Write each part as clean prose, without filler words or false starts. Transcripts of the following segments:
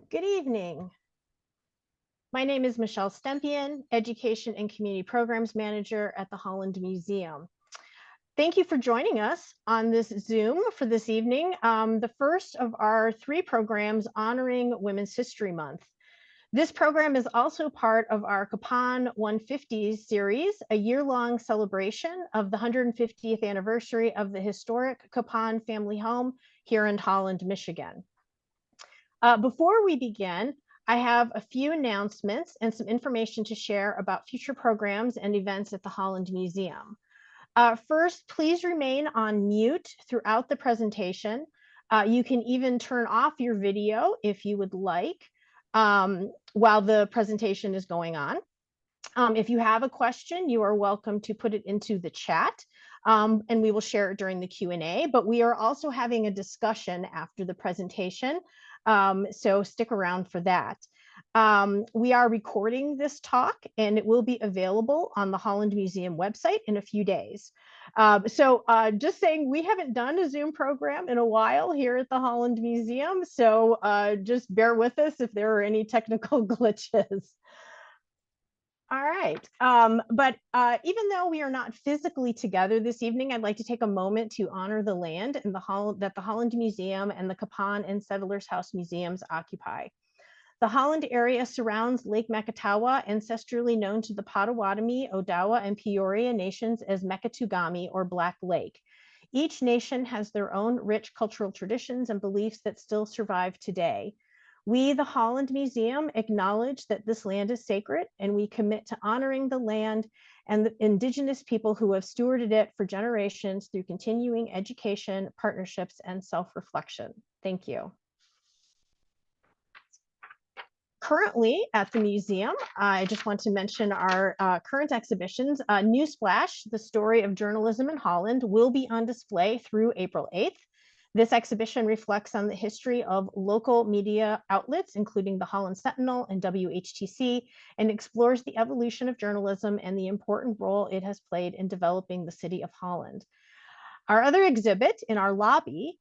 Good evening. My name is Michelle Stempian, Education and Community Programs Manager at the Holland Museum. Thank you for joining us on this Zoom for this evening, the first of our 3 programs honoring Women's History Month. This program is also part of our Cappon 150s series, a year-long celebration of the 150th anniversary of the historic Cappon family home here in Holland, Michigan. Before we begin, I have a few announcements and some information to share about future programs and events at the Holland Museum. First, please remain on mute throughout the presentation. You can even turn off your video if you would like while the presentation is going on. If you have a question, you are welcome to put it into the chat and we will share it during the Q&A, but we are also having a discussion after the presentation. So stick around for that. We are recording this talk and it will be available on the Holland Museum website in a few days. Just saying, we haven't done a Zoom program in a while here at the Holland Museum, so just bear with us if there are any technical glitches. All right, even though we are not physically together this evening, I'd like to take a moment to honor the land that the Holland Museum and the Cappon and Settlers House Museums occupy. The Holland area surrounds Lake Makatawa, ancestrally known to the Potawatomi, Odawa, and Peoria nations as Mekatugami or Black Lake. Each nation has their own rich cultural traditions and beliefs that still survive today. We, the Holland Museum, acknowledge that this land is sacred, and we commit to honoring the land and the indigenous people who have stewarded it for generations through continuing education, partnerships, and self-reflection. Thank you. Currently at the museum, I just want to mention our current exhibitions. Newsflash, the story of journalism in Holland, will be on display through April 8th. This exhibition reflects on the history of local media outlets, including the Holland Sentinel and WHTC, and explores the evolution of journalism and the important role it has played in developing the city of Holland. Our other exhibit in our lobby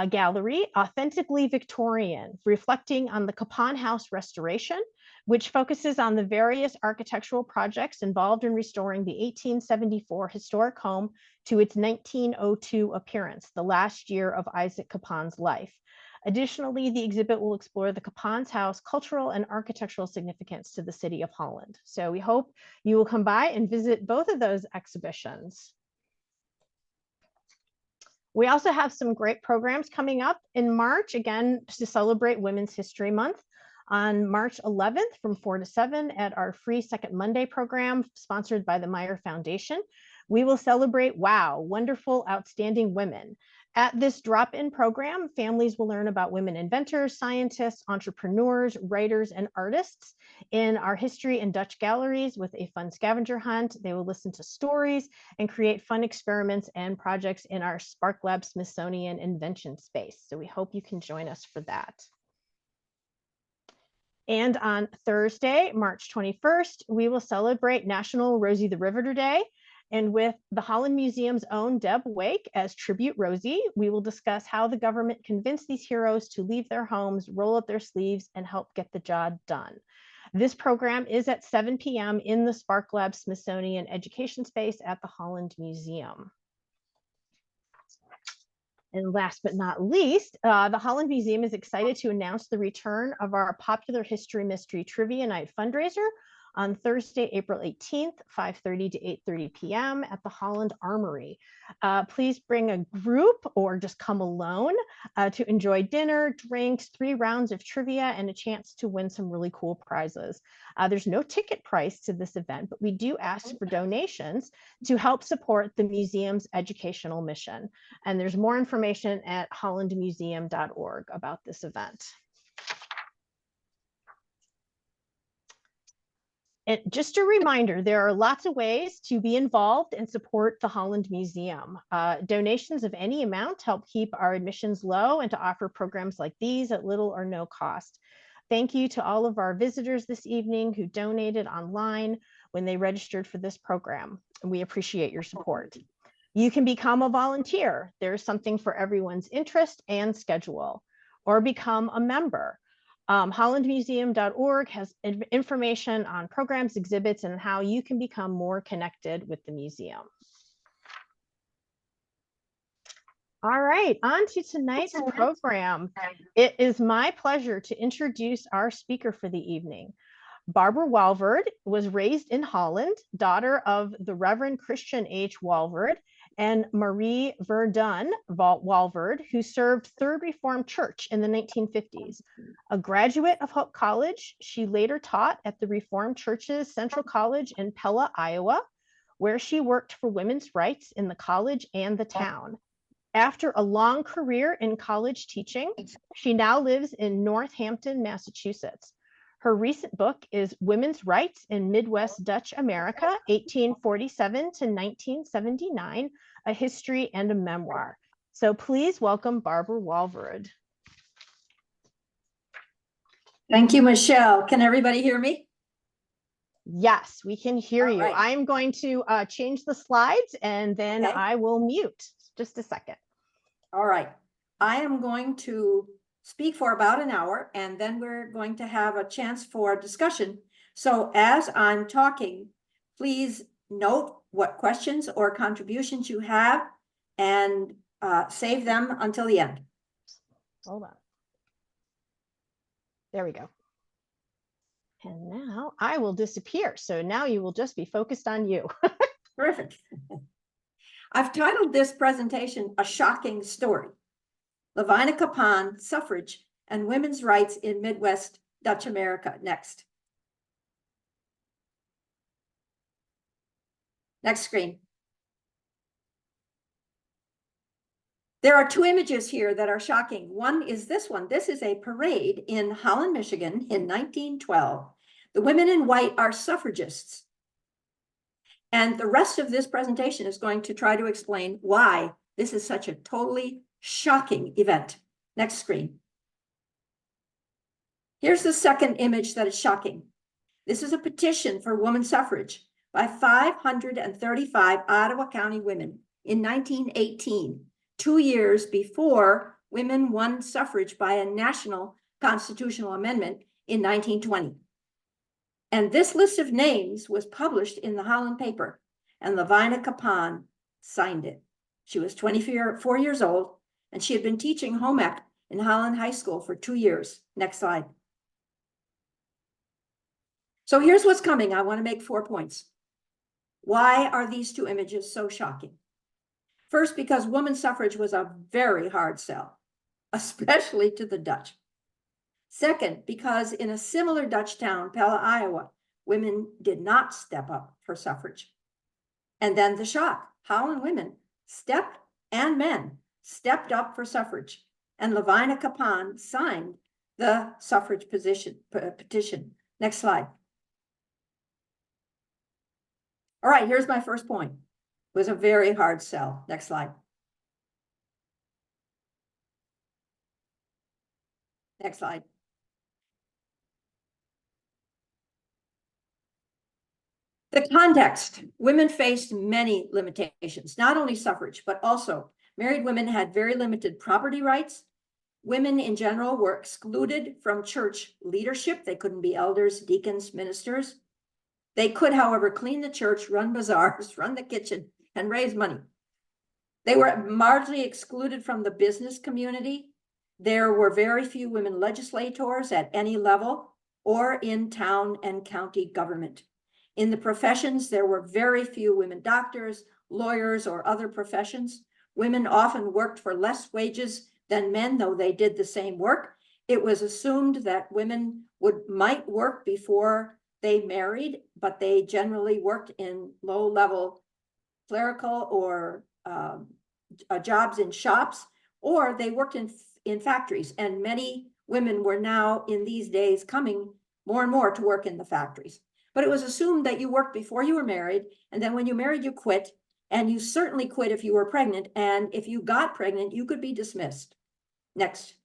gallery, Authentically Victorian, reflecting on the Cappon House restoration, which focuses on the various architectural projects involved in restoring the 1874 historic home to its 1902 appearance, the last year of Isaac Cappon's life. Additionally, the exhibit will explore the Cappon's house cultural and architectural significance to the city of Holland. So we hope you will come by and visit both of those exhibitions. We also have some great programs coming up in March, again, to celebrate Women's History Month. On March 11th from 4 to 7 at our free Second Monday program sponsored by the Meyer Foundation, we will celebrate WOW, Wonderful Outstanding Women. At this drop-in program, families will learn about women inventors, scientists, entrepreneurs, writers, and artists in our history and Dutch galleries with a fun scavenger hunt. They will listen to stories and create fun experiments and projects in our Spark Lab Smithsonian Invention Space. So we hope you can join us for that. And on Thursday, March 21st, we will celebrate National Rosie the Riveter Day. And with the Holland Museum's own Deb Wake as Tribute Rosie, we will discuss how the government convinced these heroes to leave their homes, roll up their sleeves, and help get the job done. This program is at 7 p.m. in the Spark Lab Smithsonian Education Space at the Holland Museum. And last but not least, the Holland Museum is excited to announce the return of our Popular History Mystery Trivia Night fundraiser on Thursday, April 18th, 5:30 to 8:30 p.m. at the Holland Armory. Please bring a group or just come alone to enjoy dinner, drinks, 3 rounds of trivia, and a chance to win some really cool prizes. There's no ticket price to this event, but we do ask for donations to help support the museum's educational mission. And there's more information at hollandmuseum.org about this event. And just a reminder, there are lots of ways to be involved and support the Holland Museum. Donations of any amount help keep our admissions low and to offer programs like these at little or no cost. Thank you to all of our visitors this evening who donated online when they registered for this program. We appreciate your support. You can become a volunteer. There's something for everyone's interest and schedule, or become a member. HollandMuseum.org has information on programs, exhibits, and how you can become more connected with the museum. All right, on to tonight's program. It is my pleasure to introduce our speaker for the evening. Barbara Walvoord was raised in Holland, daughter of the Reverend Christian H. Walvoord and Marie Verduin Walvoord, who served Third Reformed Church in the 1950s. A graduate of Hope College, she later taught at the Reformed Church's Central College in Pella, Iowa, where she worked for women's rights in the college and the town. After a long career in college teaching, she now lives in Northampton, Massachusetts. Her recent book is Women's Rights in Midwest Dutch America, 1847 to 1979, a history and a memoir. So please welcome Barbara Walvoord. Thank you, Michelle. Can everybody hear me? Yes, we can hear you. Right. I'm going to change the slides and then I will mute. Just a second. All right. I am going to speak for about an hour, and then we're going to have a chance for discussion. So as I'm talking, please note what questions or contributions you have and save them until the end. Hold on. There we go. And now I will disappear. So now you will just be focused on you. Perfect. I've titled this presentation, A Shocking Story. Lavina Cappon, Suffrage and Women's Rights in Midwest Dutch America. Next. Next screen. There are two images here that are shocking. One is this one. This is a parade in Holland, Michigan in 1912. The women in white are suffragists. And the rest of this presentation is going to try to explain why this is such a totally shocking event. Next screen. Here's the second image that is shocking. This is a petition for women's suffrage by 535 Ottawa County women in 1918, 2 years before women won suffrage by a national constitutional amendment in 1920. And this list of names was published in the Holland paper, and Lavina Cappon signed it. She was 24 years old, and she had been teaching home ec in Holland High School for 2 years. Next slide. So here's what's coming. I want to make 4 points. Why are these two images so shocking? First, because women's suffrage was a very hard sell, especially to the Dutch. Second, because in a similar Dutch town, Pella, Iowa, women did not step up for suffrage. And then the shock, Holland women and men stepped up for suffrage, and Lavina Cappon signed the suffrage petition. Next slide. All right, here's my first point. It was a very hard sell. Next slide. Next slide. The context, women faced many limitations, not only suffrage, but also married women had very limited property rights. Women in general were excluded from church leadership. They couldn't be elders, deacons, ministers. They could, however, clean the church, run bazaars, run the kitchen, and raise money. They were largely excluded from the business community. There were very few women legislators at any level or in town and county government. In the professions, there were very few women doctors, lawyers, or other professions. Women often worked for less wages than men, though they did the same work. It was assumed that women might work before they married, but they generally worked in low-level clerical or jobs in shops, or they worked in factories. And many women were now in these days coming more and more to work in the factories. But it was assumed that you worked before you were married, and then when you married, you quit, and you certainly quit if you were pregnant, and if you got pregnant, you could be dismissed. Next.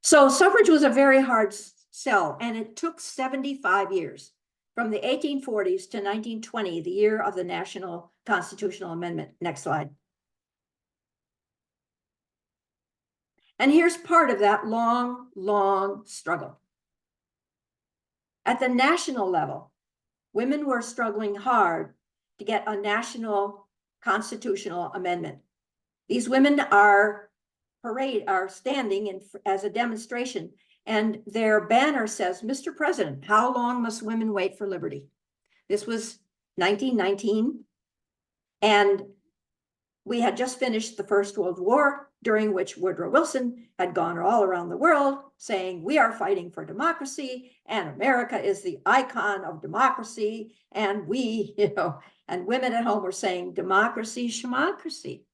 So suffrage was a very hard sell, and it took 75 years, from the 1840s to 1920, the year of the National Constitutional Amendment. Next slide. And here's part of that long, long struggle. At the national level, women were struggling hard to get a national constitutional amendment. These women are standing as a demonstration, and their banner says, "Mr. President, how long must women wait for liberty?" This was 1919, and we had just finished the First World War, during which Woodrow Wilson had gone all around the world saying, "We are fighting for democracy, and America is the icon of democracy." And and women at home were saying, "Democracy, schmocracy.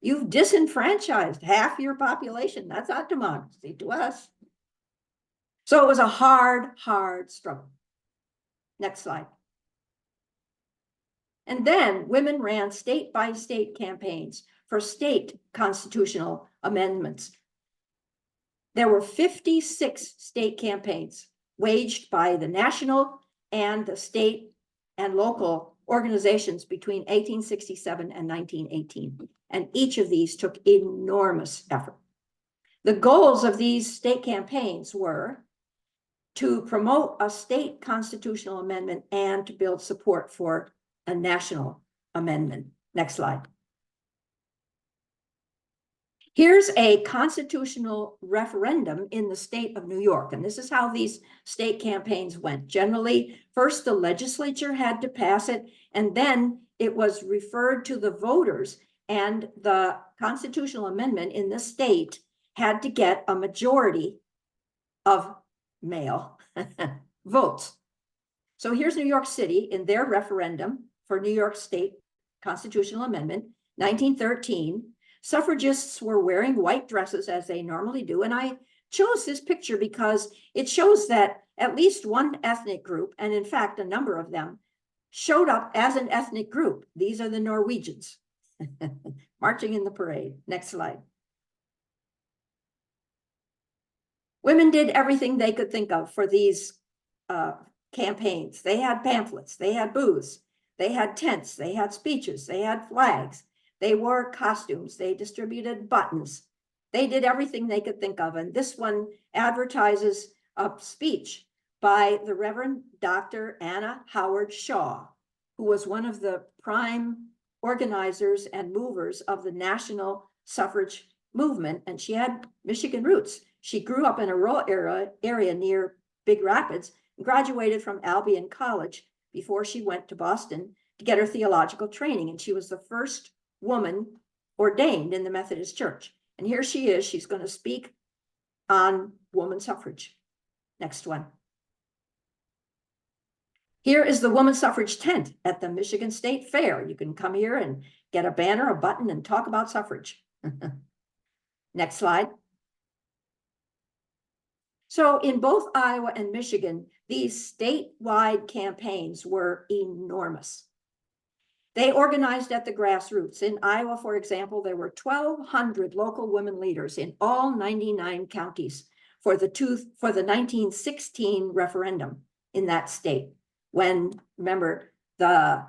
You've disenfranchised half your population. That's not democracy to us." So it was a hard, hard struggle. Next slide. And then women ran state by state campaigns for state constitutional amendments. There were 56 state campaigns waged by the national and the state and local organizations between 1867 and 1918. And each of these took enormous effort. The goals of these state campaigns were to promote a state constitutional amendment and to build support for a national amendment. Next slide. Here's a constitutional referendum in the state of New York, and this is how these state campaigns went. Generally, first the legislature had to pass it, and then it was referred to the voters, and the constitutional amendment in the state had to get a majority of male votes. So here's New York City in their referendum for New York State Constitutional Amendment, 1913. Suffragists were wearing white dresses as they normally do. And I chose this picture because it shows that at least one ethnic group, and in fact, a number of them, showed up as an ethnic group. These are the Norwegians marching in the parade. Next slide. Women did everything they could think of for these campaigns. They had pamphlets, they had booths, they had tents, they had speeches, they had flags, they wore costumes, they distributed buttons. They did everything they could think of. And this one advertises a speech by the Reverend Dr. Anna Howard Shaw, who was one of the prime organizers and movers of the national suffrage movement. And she had Michigan roots. She grew up in a rural area near Big Rapids, graduated from Albion College before she went to Boston to get her theological training. And she was the first woman ordained in the Methodist Church. And here she is. She's going to speak on woman suffrage. Next one. Here is the woman suffrage tent at the Michigan State Fair. You can come here and get a banner, a button, and talk about suffrage. Next slide. So in both Iowa and Michigan, these statewide campaigns were enormous. They organized at the grassroots. In Iowa, for example, there were 1,200 local women leaders in all 99 counties for the 1916 referendum in that state. When, remember, the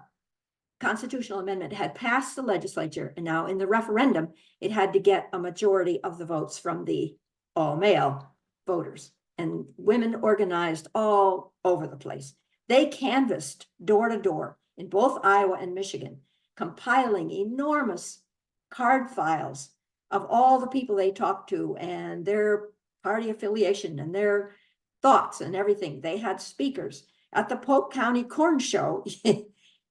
constitutional amendment had passed the legislature, and now in the referendum, it had to get a majority of the votes from the all-male voters. And women organized all over the place. They canvassed door to door in both Iowa and Michigan, compiling enormous card files of all the people they talked to and their party affiliation and their thoughts and everything. They had speakers. At the Polk County Corn Show,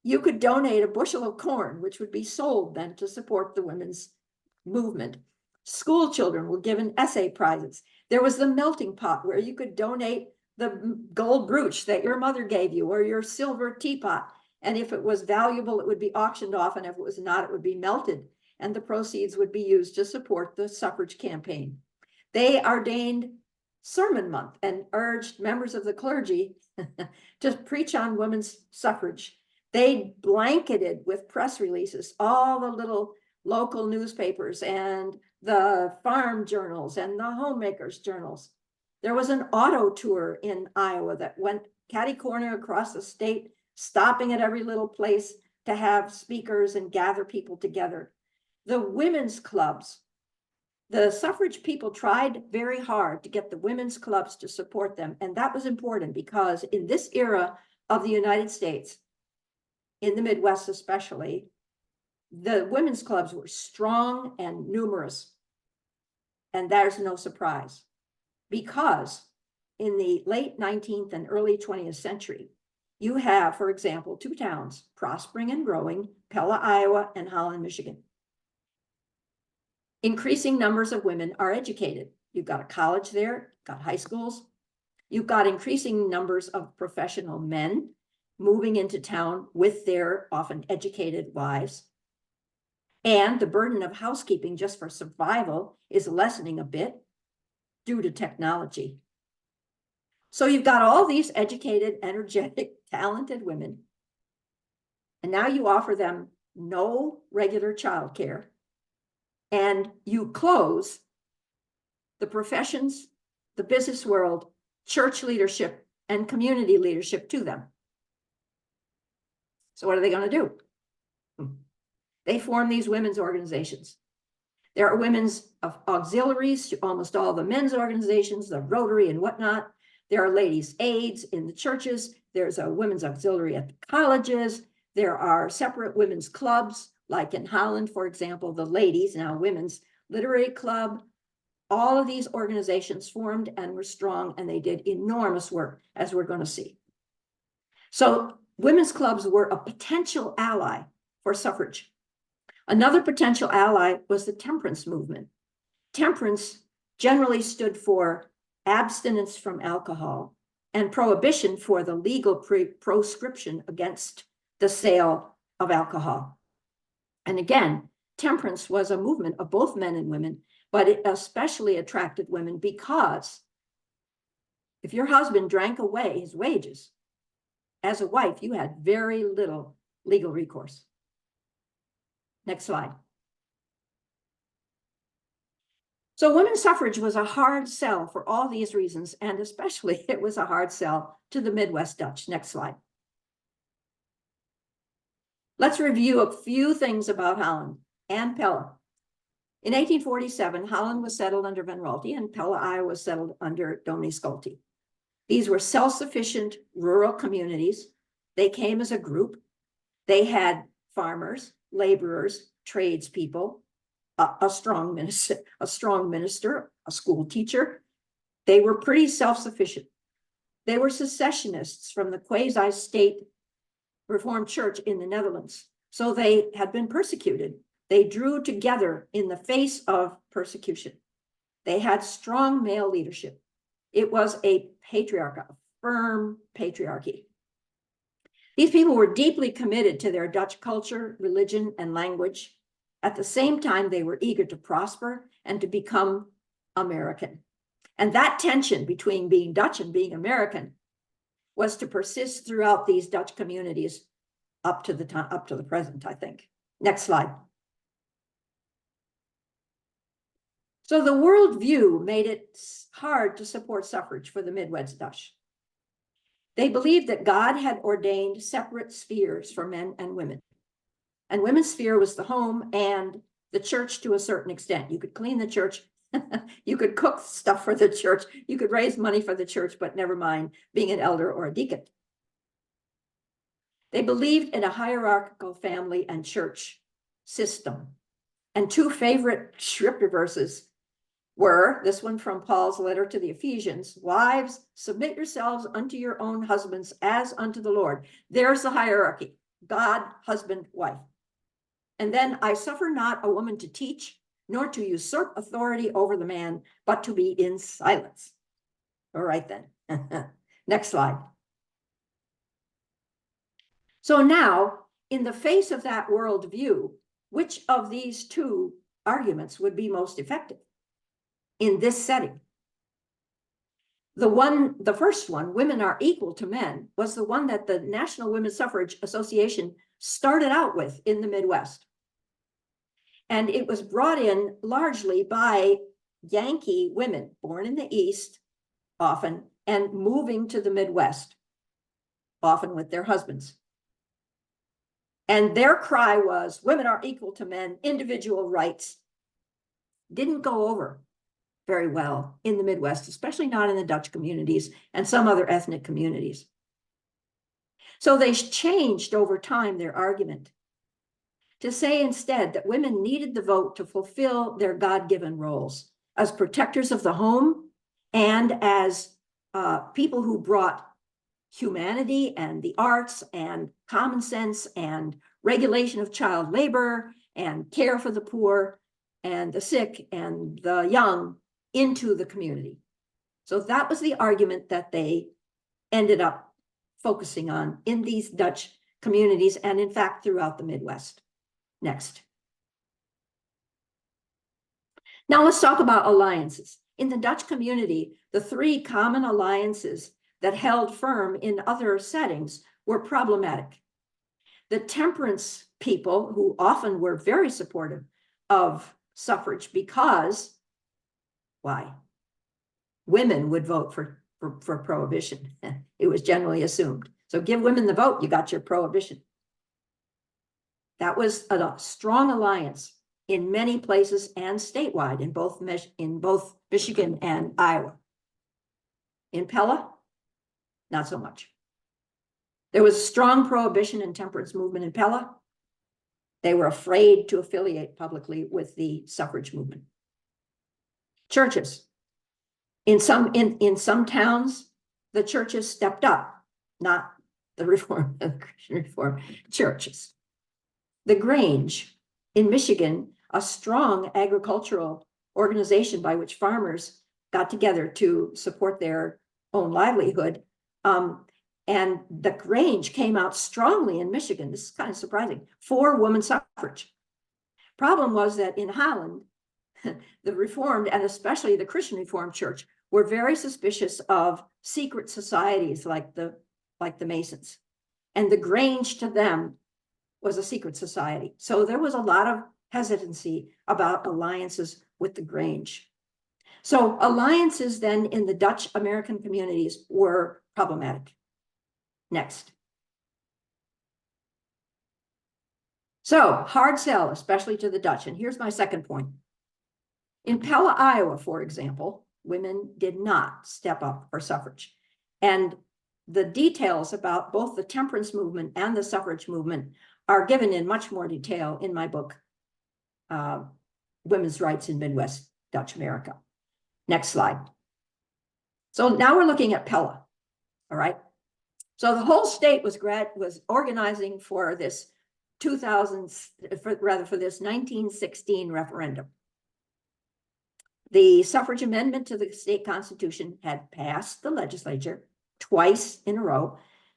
you could donate a bushel of corn, which would be sold then to support the women's movement. School children were given essay prizes. There was the melting pot where you could donate the gold brooch that your mother gave you or your silver teapot. And if it was valuable, it would be auctioned off. And if it was not, it would be melted. And the proceeds would be used to support the suffrage campaign. They ordained Sermon Month and urged members of the clergy to preach on women's suffrage. They blanketed with press releases all the little local newspapers and the farm journals and the homemakers journals. There was an auto tour in Iowa that went catty corner across the state, stopping at every little place to have speakers and gather people together. The women's clubs The suffrage people tried very hard to get the women's clubs to support them. And that was important because in this era of the United States, in the Midwest especially, the women's clubs were strong and numerous. And there's no surprise because in the late 19th and early 20th century, you have, for example, two towns prospering and growing, Pella, Iowa, and Holland, Michigan. Increasing numbers of women are educated. You've got a college there, got high schools. You've got increasing numbers of professional men moving into town with their often educated wives. And the burden of housekeeping just for survival is lessening a bit due to technology. So you've got all these educated, energetic, talented women, and now you offer them no regular childcare, and you close the professions, the business world, church leadership, and community leadership to them. So what are they going to do? They form these women's organizations. There are women's auxiliaries to almost all the men's organizations, the Rotary and whatnot. There are ladies' aids in the churches. There's a women's auxiliary at the colleges. There are separate women's clubs, like in Holland, for example, the ladies, now women's literary club. All of these organizations formed and were strong, and they did enormous work, as we're going to see. So women's clubs were a potential ally for suffrage. Another potential ally was the temperance movement. Temperance generally stood for abstinence from alcohol and prohibition for the legal proscription against the sale of alcohol. And again, temperance was a movement of both men and women, but it especially attracted women because if your husband drank away his wages, as a wife, you had very little legal recourse. Next slide. So women's suffrage was a hard sell for all these reasons, and especially it was a hard sell to the Midwest Dutch. Next slide. Let's review a few things about Holland and Pella. In 1847, Holland was settled under Van Raalte, and Pella, Iowa was settled under Dominee Schulte. These were self-sufficient rural communities. They came as a group. They had farmers, laborers, tradespeople, a strong minister, a school teacher. They were pretty self-sufficient. They were secessionists from the quasi-state Reformed Church in the Netherlands. So they had been persecuted. They drew together in the face of persecution. They had strong male leadership. It was a patriarch, a firm patriarchy. These people were deeply committed to their Dutch culture, religion, and language. At the same time, they were eager to prosper and to become American. And that tension between being Dutch and being American was to persist throughout these Dutch communities up to the present, I think. Next slide. So the worldview made it hard to support suffrage for the Midwest Dutch. They believed that God had ordained separate spheres for men and women. And women's sphere was the home and the church to a certain extent. You could clean the church, you could cook stuff for the church, you could raise money for the church, but never mind being an elder or a deacon. They believed in a hierarchical family and church system. And two favorite scripture verses were this one from Paul's letter to the Ephesians: wives, submit yourselves unto your own husbands as unto the Lord. There's the hierarchy: God, husband, wife. And then, I suffer not a woman to teach, nor to usurp authority over the man, but to be in silence. All right then. Next slide. So now, in the face of that worldview, which of these two arguments would be most effective in this setting? The first one, women are equal to men, was the one that the National Women's Suffrage Association started out with in the Midwest. And it was brought in largely by Yankee women born in the East, often, and moving to the Midwest, often with their husbands. And their cry was, women are equal to men, individual rights. didn't go over very well in the Midwest, especially not in the Dutch communities and some other ethnic communities. So they changed over time their argument to say instead that women needed the vote to fulfill their God-given roles as protectors of the home and as people who brought humanity and the arts and common sense and regulation of child labor and care for the poor and the sick and the young into the community. So that was the argument that they ended up focusing on in these Dutch communities and in fact throughout the Midwest. Next. Now let's talk about alliances. In the Dutch community, the three common alliances that held firm in other settings were problematic. The temperance people, who often were very supportive of suffrage because, why? Women would vote for prohibition. It was generally assumed. So give women the vote, you got your prohibition. That was a strong alliance in many places and statewide in both Michigan and Iowa. In Pella, not so much. There was strong prohibition and temperance movement in Pella. They were afraid to affiliate publicly with the suffrage movement. Churches. In some towns, the churches stepped up, not the Christian Reform churches. The Grange in Michigan, a strong agricultural organization by which farmers got together to support their own livelihood. And the Grange came out strongly in Michigan. This is kind of surprising, for woman suffrage. Problem was that in Holland, the Reformed and especially the Christian Reformed Church were very suspicious of secret societies like the Masons. And the Grange to them was a secret society. So there was a lot of hesitancy about alliances with the Grange. So alliances then in the Dutch American communities were problematic. Next. So hard sell, especially to the Dutch. And here's my second point. In Pella, Iowa, for example, women did not step up for suffrage. And the details about both the temperance movement and the suffrage movement are given in much more detail in my book, Women's Rights in Midwest Dutch America. Next slide. So now we're looking at Pella, all right? So the whole state was organizing for this for this 1916 referendum. The suffrage amendment to the state constitution had passed the legislature twice in a row.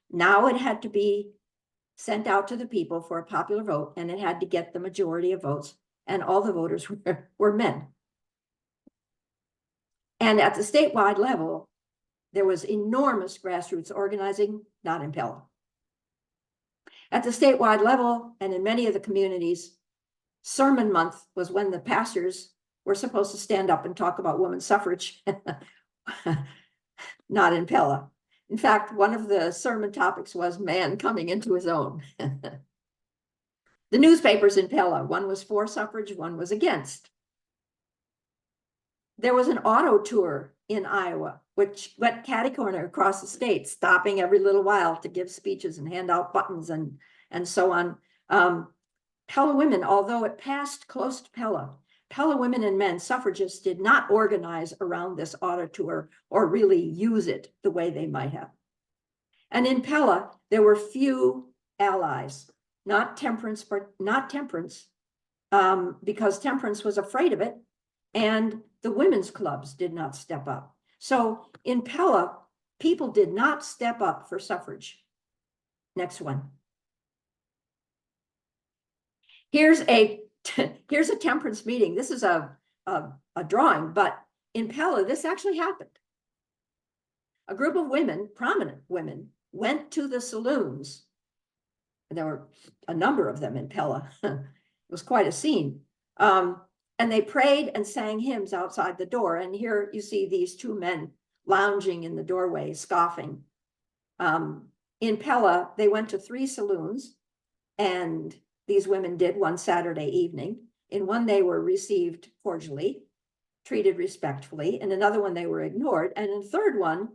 Now it had to be sent out to the people for a popular vote, and it had to get the majority of votes, and all the voters were men. And at the statewide level, there was enormous grassroots organizing, not in Pella. At the statewide level, and in many of the communities, sermon month was when the pastors were supposed to stand up and talk about women's suffrage, not in Pella. In fact, one of the sermon topics was man coming into his own. The newspapers in Pella, one was for suffrage, one was against. There was an auto tour in Iowa, which went catty-corner across the state, stopping every little while to give speeches and hand out buttons and so on. Pella women, although it passed close to Pella women and men suffragists did not organize around this auto tour or really use it the way they might have. And in Pella, there were few allies, not temperance, because temperance was afraid of it, and the women's clubs did not step up. So in Pella, people did not step up for suffrage. Next one. Here's a temperance meeting. This is a drawing, but in Pella, this actually happened. A group of women, prominent women, went to the saloons. There were a number of them in Pella. It was quite a scene. And they prayed and sang hymns outside the door. And here you see these two men lounging in the doorway, scoffing. In Pella, they went to 3 saloons, and these women did one Saturday evening. In one, they were received cordially, treated respectfully. In another one, they were ignored. And in the third one,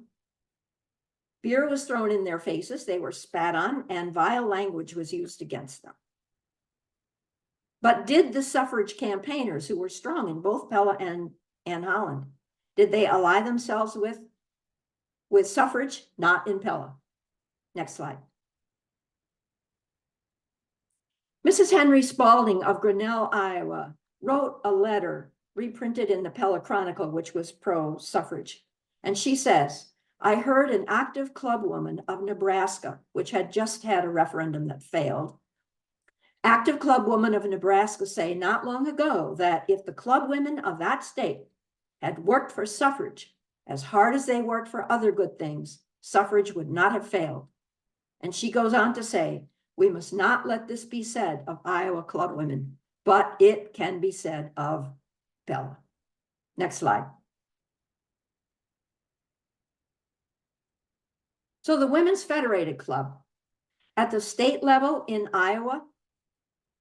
beer was thrown in their faces, they were spat on, and vile language was used against them. But did the suffrage campaigners, who were strong in both Pella and Holland, did they ally themselves with suffrage? Not in Pella. Next slide. Mrs. Henry Spalding of Grinnell, Iowa, wrote a letter reprinted in the Pella Chronicle, which was pro-suffrage. And she says, I heard an active clubwoman of Nebraska, which had just had a referendum that failed. Active clubwoman of Nebraska say not long ago that if the clubwomen of that state had worked for suffrage as hard as they worked for other good things, suffrage would not have failed. And she goes on to say, we must not let this be said of Iowa clubwomen, but it can be said of Pella. Next slide. So the Women's Federated Club at the state level in Iowa,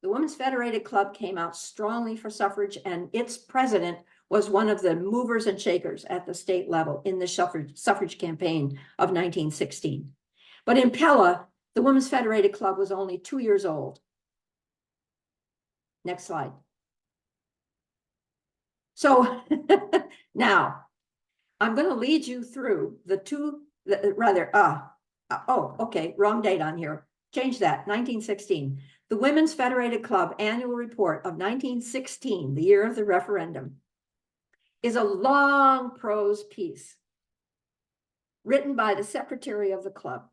the Women's Federated Club came out strongly for suffrage, and its president was one of the movers and shakers at the state level in the suffrage campaign of 1916. But in Pella, the Women's Federated Club was only 2 years old. Next slide. So now I'm going to lead you through okay, wrong date on here. Change that, 1916. The Women's Federated Club Annual Report of 1916, the year of the referendum, is a long prose piece written by the secretary of the club,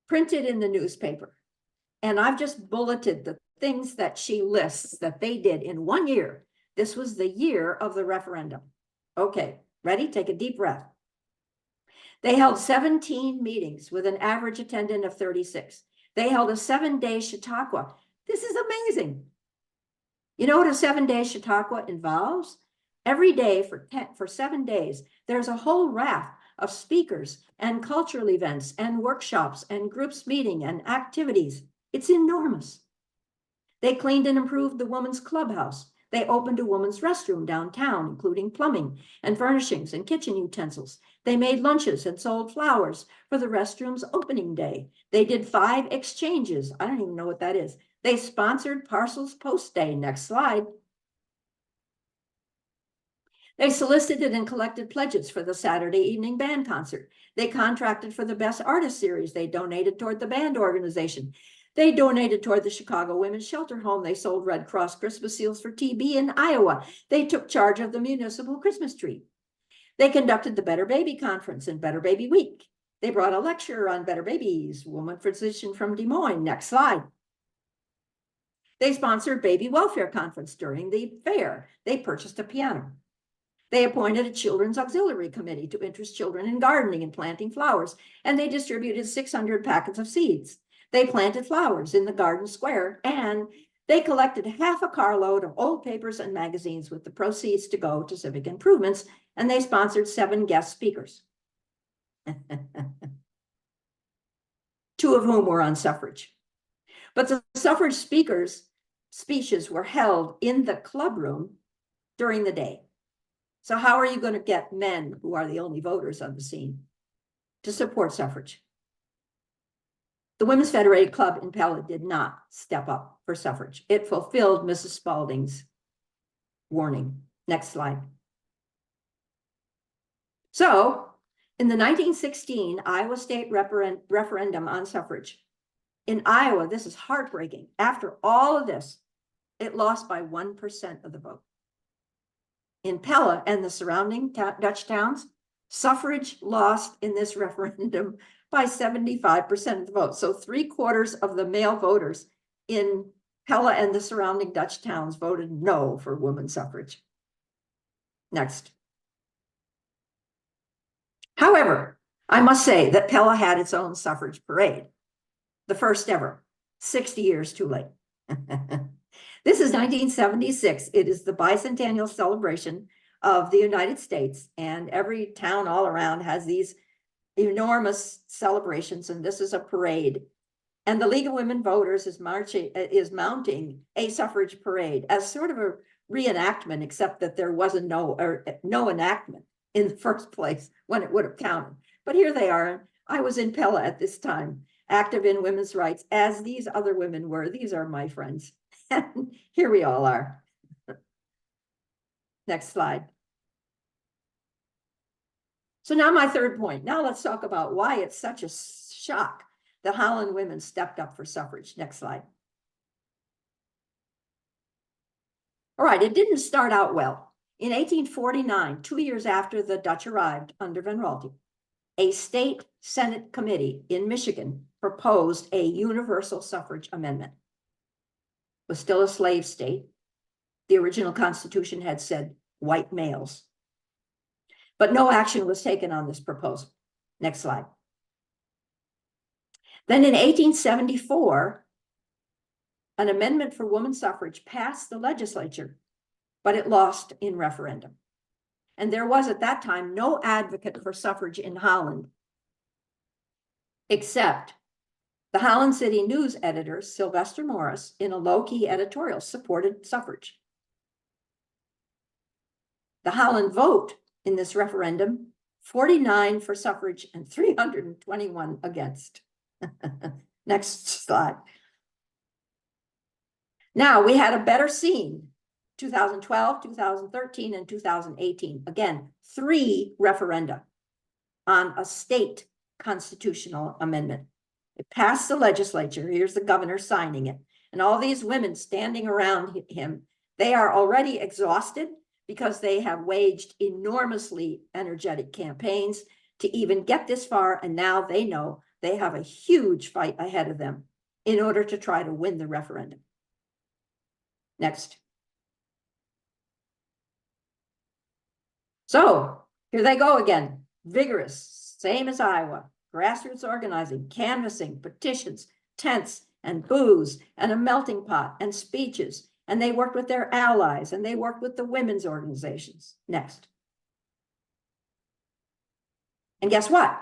printed in the newspaper. And I've just bulleted the things that she lists that they did in 1 year. This was the year of the referendum. Okay, ready? Take a deep breath. They held 17 meetings with an average attendance of 36. They held a 7-day Chautauqua. This is amazing. You know what a 7-day Chautauqua involves? Every day for 7 days, there's a whole raft of speakers and cultural events and workshops and groups meeting and activities. It's enormous. They cleaned and improved the women's clubhouse. They opened a women's restroom downtown, including plumbing and furnishings and kitchen utensils. They made lunches and sold flowers for the restroom's opening day. They did 5 exchanges. I don't even know what that is. They sponsored Parcels Post Day. Next slide. They solicited and collected pledges for the Saturday evening band concert. They contracted for the Best Artist Series. They donated toward the band organization. They donated toward the Chicago Women's Shelter Home. They sold Red Cross Christmas seals for TB in Iowa. They took charge of the municipal Christmas tree. They conducted the Better Baby Conference and Better Baby Week. They brought a lecture on better babies, woman physician from Des Moines. Next slide. They sponsored Baby Welfare Conference during the fair. They purchased a piano. They appointed a children's auxiliary committee to interest children in gardening and planting flowers, and they distributed 600 packets of seeds. They planted flowers in the garden square, and they collected half a carload of old papers and magazines with the proceeds to go to civic improvements, and they sponsored 7 guest speakers, 2 of whom were on suffrage. But the suffrage speeches were held in the clubroom during the day. So how are you going to get men, who are the only voters on the scene, to support suffrage? The Women's Federated Club in Pella did not step up for suffrage. It fulfilled Mrs. Spalding's warning. Next slide. So in the 1916 Iowa State referendum on suffrage, in Iowa, this is heartbreaking. After all of this, it lost by 1% of the vote. In Pella and the surrounding Dutch towns, suffrage lost in this referendum by 75% of the vote. So 3/4 of the male voters in Pella and the surrounding Dutch towns voted no for women's suffrage. Next. However, I must say that Pella had its own suffrage parade, the first ever, 60 years too late. This is 1976. It is the bicentennial celebration of the United States, and every town all around has these enormous celebrations, and this is a parade. And the League of Women Voters is mounting a suffrage parade as sort of a reenactment, except that there wasn't no enactment in the first place when it would have counted. But here they are. I was in Pella at this time, active in women's rights, as these other women were. These are my friends. And here we all are. Next slide. So now my third point. Now let's talk about why it's such a shock that Holland women stepped up for suffrage. Next slide. All right, it didn't start out well. In 1849, 2 years after the Dutch arrived under Van Raalte, a state Senate committee in Michigan proposed a universal suffrage amendment. It was still a slave state. The original Constitution had said white males. But no action was taken on this proposal. Next slide. Then in 1874, an amendment for women's suffrage passed the legislature, but it lost in referendum. And there was at that time no advocate for suffrage in Holland, except the Holland City News editor, Sylvester Morris, in a low-key editorial, supported suffrage. The Holland vote in this referendum, 49 for suffrage and 321 against. Next slide. Now we had a better scene, 2012, 2013, and 2018. Again, 3 referenda on a state constitutional amendment. It passed the legislature. Here's the governor signing it. And all these women standing around him, they are already exhausted because they have waged enormously energetic campaigns to even get this far. And now they know they have a huge fight ahead of them in order to try to win the referendum. Next. So here they go again, vigorous, same as Iowa, grassroots organizing, canvassing, petitions, tents, and booze, and a melting pot, and speeches. And they worked with their allies, and they worked with the women's organizations. Next. And guess what?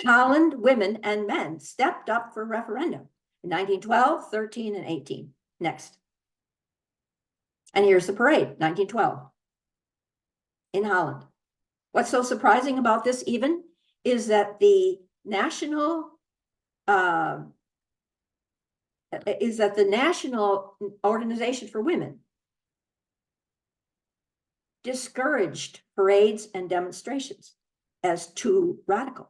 Holland women and men stepped up for referendum in 1912, 13, and 18. Next. And here's the parade, 1912, in Holland. What's so surprising about this even is that the National Organization for Women discouraged parades and demonstrations as too radical.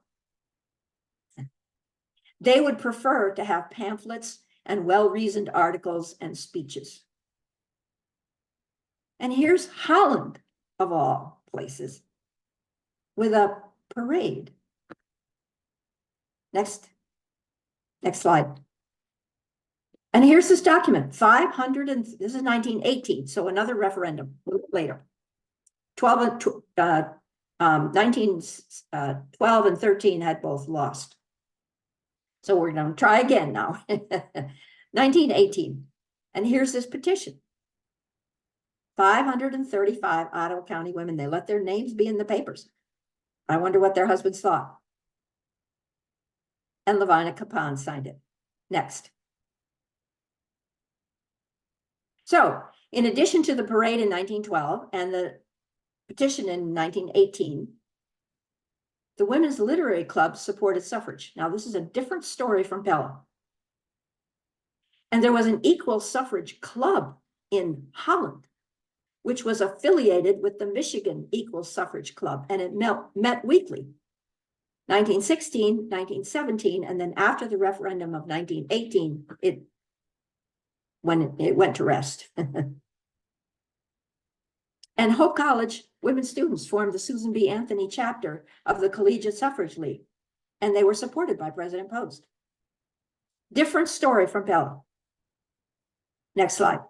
They would prefer to have pamphlets and well-reasoned articles and speeches. And here's Holland, of all places, with a parade. Next slide. And here's this document, 500, and this is 1918, so another referendum a little bit later. 1912 and 13 had both lost. So we're going to try again now. 1918, and here's this petition. 535 Ottawa County women, they let their names be in the papers. I wonder what their husbands thought. And Lavina Cappon signed it. Next. So, in addition to the parade in 1912 and the petition in 1918, the Women's Literary Club supported suffrage. Now, this is a different story from Pella. And there was an equal suffrage club in Holland, which was affiliated with the Michigan Equal Suffrage Club, and it met weekly. 1916, 1917, and then after the referendum of 1918, it went to rest. And Hope College women students formed the Susan B. Anthony chapter of the Collegiate Suffrage League, and they were supported by President Post. Different story from Pella. Next slide.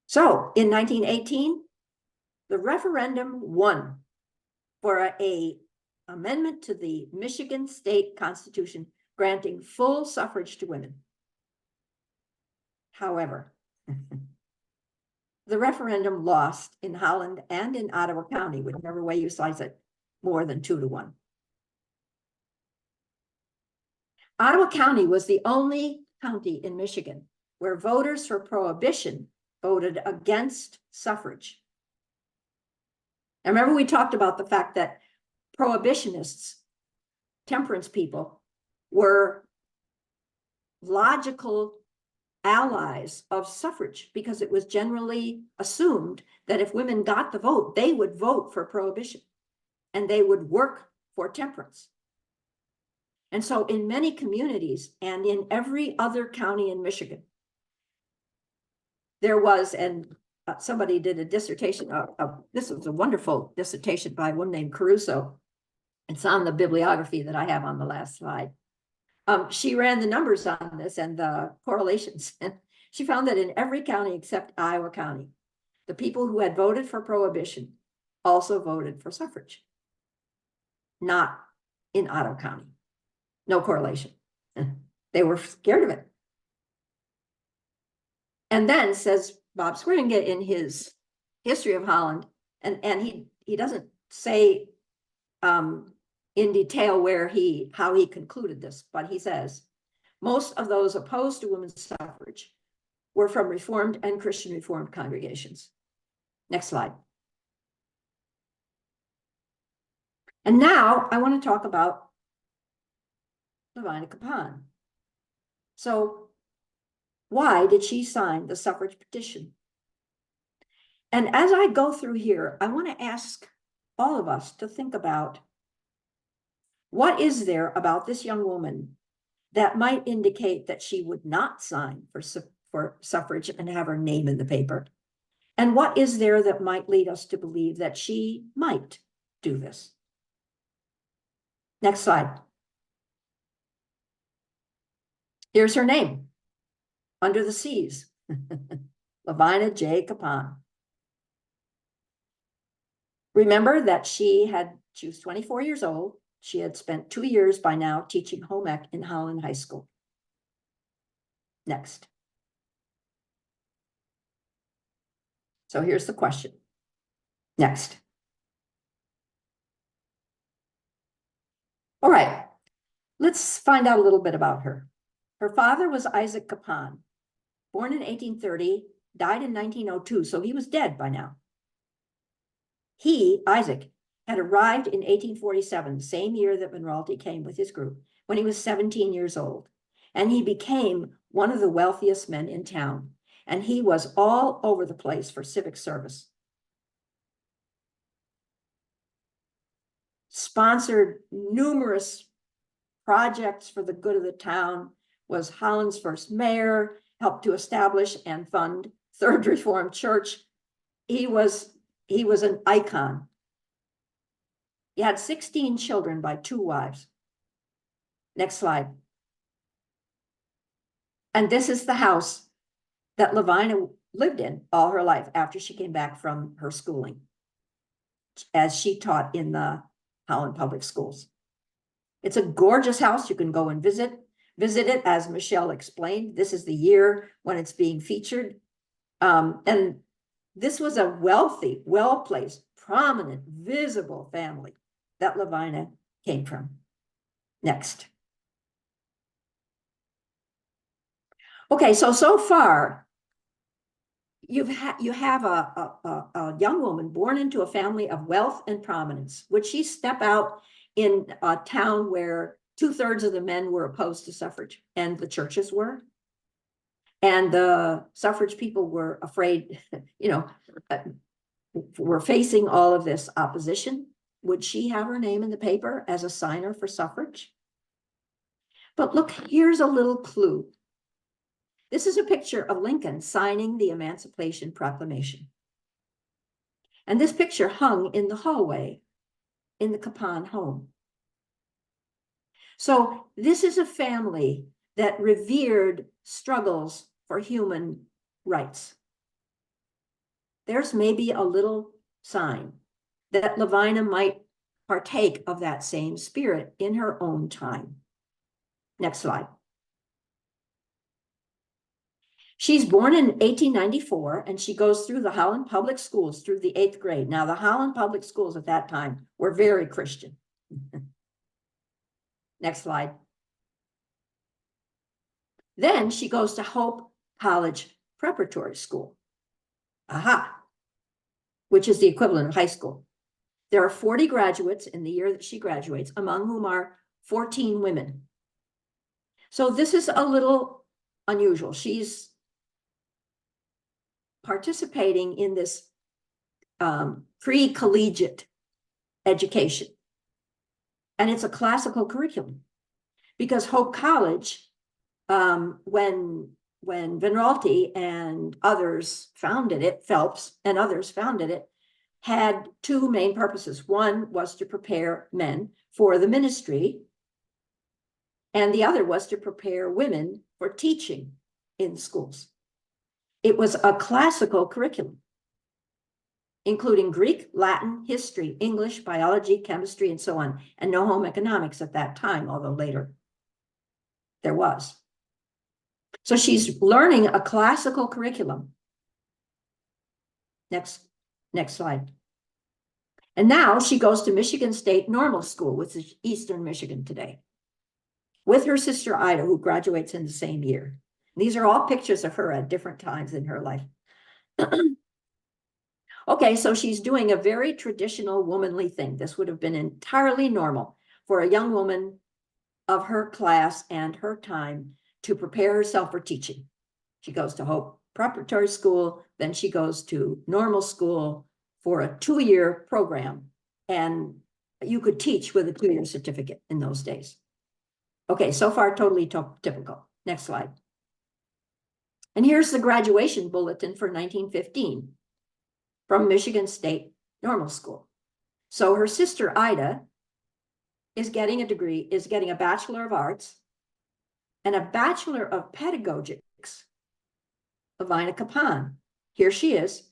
So in 1918, the referendum won for a amendment to the Michigan State Constitution granting full suffrage to women. However, the referendum lost in Holland and in Ottawa County, whichever way you slice it, more than 2-1. Ottawa County was the only county in Michigan where voters for prohibition voted against suffrage. And remember, we talked about the fact that prohibitionists, temperance people, were logical allies of suffrage because it was generally assumed that if women got the vote, they would vote for prohibition and they would work for temperance. And so in many communities and in every other county in Michigan, there was, and somebody did a dissertation, this was a wonderful dissertation by one named Caruso. It's on the bibliography that I have on the last slide. She ran the numbers on this and the correlations, and she found that in every county except Iowa County, the people who had voted for prohibition also voted for suffrage. Not in Ottawa County. No correlation. They were scared of it. And then, says Bob Swearingen in his History of Holland, and he doesn't say in detail how he concluded this, but he says, most of those opposed to women's suffrage were from Reformed and Christian Reformed congregations. Next slide. And now I want to talk about Lavina Cappon. So why did she sign the suffrage petition? And as I go through here, I want to ask all of us to think about, what is there about this young woman that might indicate that she would not sign for suffrage and have her name in the paper? And what is there that might lead us to believe that she might do this? Next slide. Here's her name, under the C's, Lavina J. Cappon. Remember that she was 24 years old. She had spent 2 years by now teaching home ec in Holland High School. Next. So here's the question. Next. All right, let's find out a little bit about her. Her father was Isaac Cappon, born in 1830, died in 1902, so he was dead by now. He, Isaac, had arrived in 1847, the same year that Monroe came with his group, when he was 17 years old. And he became one of the wealthiest men in town. And he was all over the place for civic service. Sponsored numerous projects for the good of the town, was Holland's first mayor, helped to establish and fund Third Reformed Church. He was an icon. He had 16 children by 2 wives. Next slide. And this is the house that Lavina lived in all her life after she came back from her schooling, as she taught in the Holland Public Schools. It's a gorgeous house. You can go and visit it, as Michelle explained. This is the year when it's being featured. And this was a wealthy, well-placed, prominent, visible family that Lavina came from. Next. Okay, so far, you have a young woman born into a family of wealth and prominence. Would she step out in a town where 2/3 of the men were opposed to suffrage, and the churches were? And the suffrage people were afraid, were facing all of this opposition. Would she have her name in the paper as a signer for suffrage? But look, here's a little clue. This is a picture of Lincoln signing the Emancipation Proclamation. And this picture hung in the hallway in the Cappon home. So this is a family that revered struggles for human rights. There's maybe a little sign that Lavina might partake of that same spirit in her own time. Next slide. She's born in 1894, and she goes through the Holland Public Schools through the 8th grade. Now, the Holland Public Schools at that time were very Christian. Next slide. Then she goes to Hope College Preparatory School. Aha, which is the equivalent of high school. There are 40 graduates in the year that she graduates, among whom are 14 women. So this is a little unusual. She's participating in this pre-collegiate education. And it's a classical curriculum because Hope College, when Van Raalte and others founded it, Phelps and others founded it, had two main purposes. One was to prepare men for the ministry, and the other was to prepare women for teaching in schools. It was a classical curriculum, including Greek, Latin, history, English, biology, chemistry, and so on, and no home economics at that time, although later there was. So she's learning a classical curriculum. Next slide. And now she goes to Michigan State Normal School, which is Eastern Michigan today, with her sister Ida, who graduates in the same year. These are all pictures of her at different times in her life. Okay, so she's doing a very traditional womanly thing. This would have been entirely normal for a young woman of her class and her time to prepare herself for teaching. She goes to Hope Preparatory School, then she goes to normal school for a 2-year program, and you could teach with a 2-year certificate in those days. Okay, so far totally typical. Next slide. And here's the graduation bulletin for 1915 from Michigan State Normal School. So her sister Ida is getting a degree, is getting a Bachelor of Arts and a Bachelor of Pedagogics. Lavina Cappon, here she is,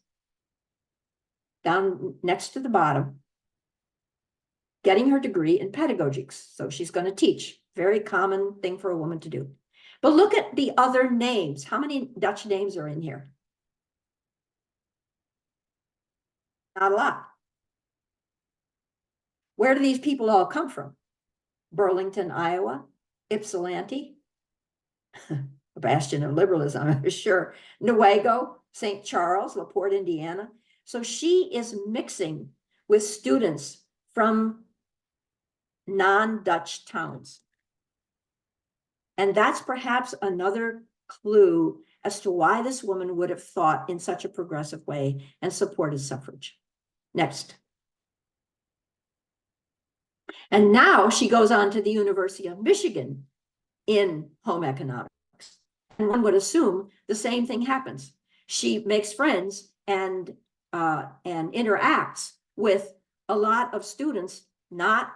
down next to the bottom, getting her degree in pedagogics. So she's going to teach. Very common thing for a woman to do. But look at the other names. How many Dutch names are in here? Not a lot. Where do these people all come from? Burlington, Iowa, Ypsilanti, a bastion of liberalism, I'm sure. Newaygo, St. Charles, LaPorte, Indiana. So she is mixing with students from non-Dutch towns. And that's perhaps another clue as to why this woman would have thought in such a progressive way and supported suffrage. Next. And now she goes on to the University of Michigan in home economics. And one would assume the same thing happens. She makes friends and interacts with a lot of students not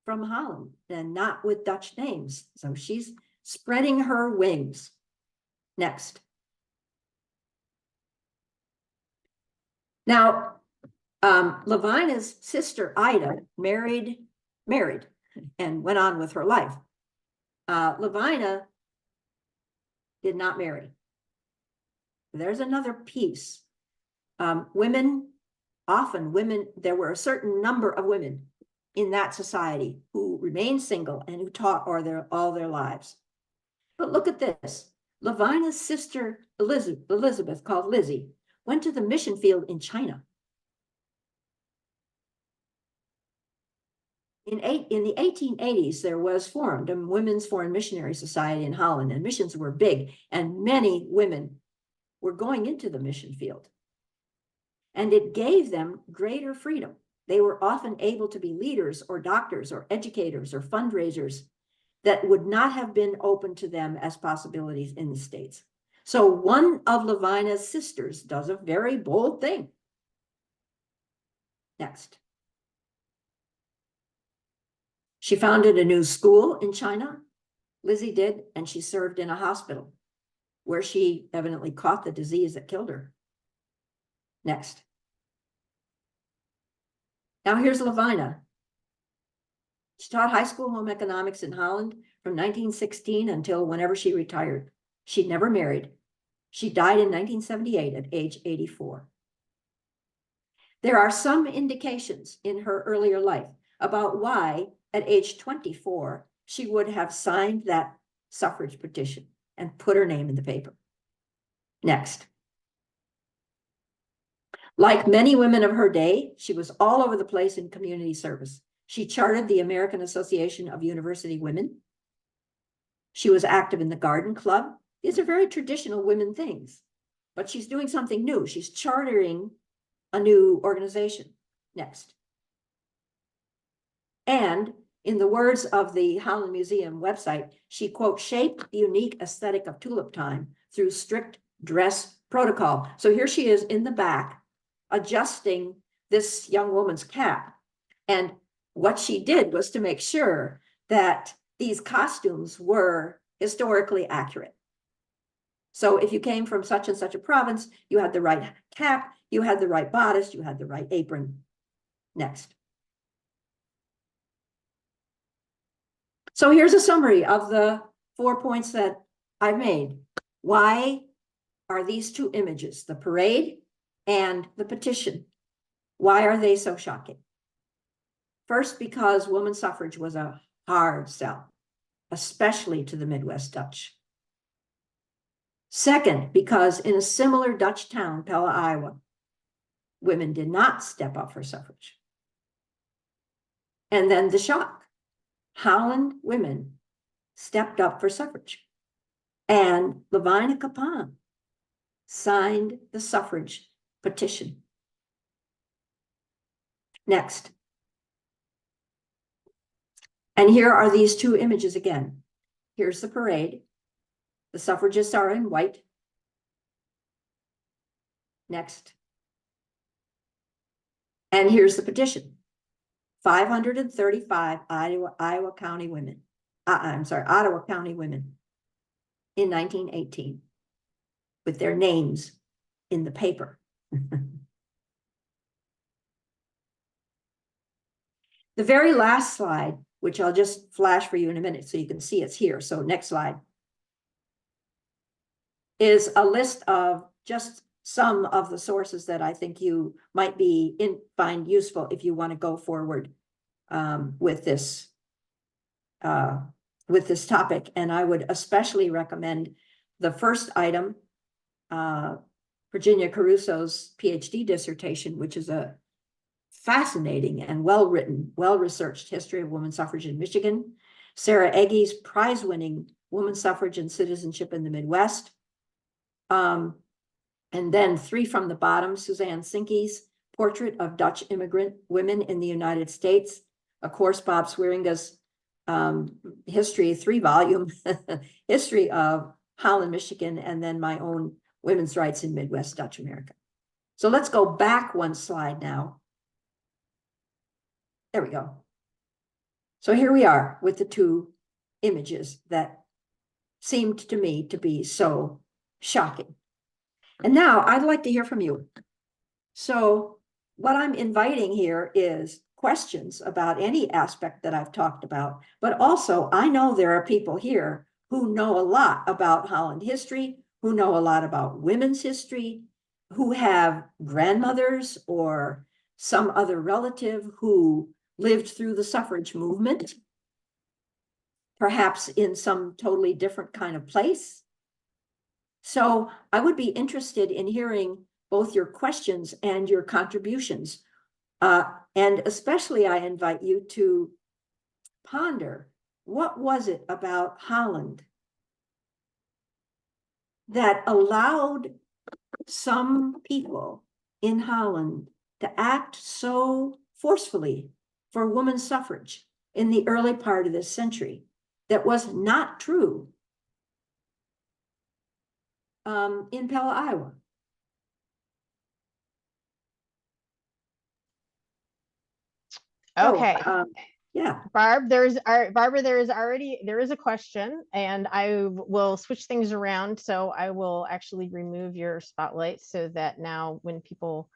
from Holland and not with Dutch names. So she's spreading her wings. Next. Now, Lavina's sister Ida married and went on with her life. Lavina did not marry. There's another piece. Women, there were a certain number of women in that society who remained single and who taught all their lives. But look at this. Lavina's sister Elizabeth, called Lizzie, went to the mission field in China. In the 1880s, there was formed a Women's Foreign Missionary Society in Holland, and missions were big, and many women were going into the mission field. And it gave them greater freedom. They were often able to be leaders or doctors or educators or fundraisers that would not have been open to them as possibilities in the States. So one of Lavina's sisters does a very bold thing. Next. She founded a new school in China, Lizzie did, and she served in a hospital where she evidently caught the disease that killed her. Next. Now here's Lavina. She taught high school home economics in Holland from 1916 until whenever she retired. She never married. She died in 1978 at age 84. There are some indications in her earlier life about why, at age 24, she would have signed that suffrage petition. and put her name in the paper. Next. Like many women of her day, she was all over the place in community service. She chartered the American Association of University Women. She was active in the Garden Club. These are very traditional women things, but she's doing something new. She's chartering a new organization. Next. And in the words of the Holland Museum website, she, quote, shaped the unique aesthetic of tulip time through strict dress protocol. So here she is in the back, adjusting this young woman's cap. And what she did was to make sure that these costumes were historically accurate. So if you came from such and such a province, you had the right cap, you had the right bodice, you had the right apron. Next. So here's a summary of the 4 points that I've made. Why are these two images, the parade and the petition, why are they so shocking? First, because woman suffrage was a hard sell, especially to the Midwest Dutch. Second, because in a similar Dutch town, Pella, Iowa, women did not step up for suffrage. And then the shock. Holland women stepped up for suffrage. And Lavina Cappon signed the suffrage petition. Next. And here are these two images again. Here's the parade. The suffragists are in white. Next. And here's the petition. 535 Ottawa County women in 1918 with their names in the paper. The very last slide, which I'll just flash for you in a minute so you can see it's here. So next slide is a list of just some of the sources that I think you might find useful if you want to go forward with this topic. And I would especially recommend the first item, Virginia Caruso's PhD dissertation, which is a fascinating and well-written, well-researched history of women's suffrage in Michigan. Sarah Egge's prize-winning Woman Suffrage and Citizenship in the Midwest. And then three from the bottom, Suzanne Sinke's Portrait of Dutch Immigrant Women in the United States. Of course, Bob Swearinga's history, 3-volume history of Holland, Michigan, and then my own Women's Rights in Midwest Dutch America. So let's go back one slide now. There we go. So here we are with the two images that seemed to me to be so shocking. And now I'd like to hear from you. So what I'm inviting here is questions about any aspect that I've talked about, but also I know there are people here who know a lot about Holland history, who know a lot about women's history, who have grandmothers or some other relative who lived through the suffrage movement, perhaps in some totally different kind of place. So I would be interested in hearing both your questions and your contributions. And especially I invite you to ponder, what was it about Holland that allowed some people in Holland to act so forcefully for women's suffrage in the early part of this century that was not true in Pella, Iowa? Okay. So, yeah. Barbara, there is a question, and I will switch things around. So I will actually remove your spotlight so that now when people,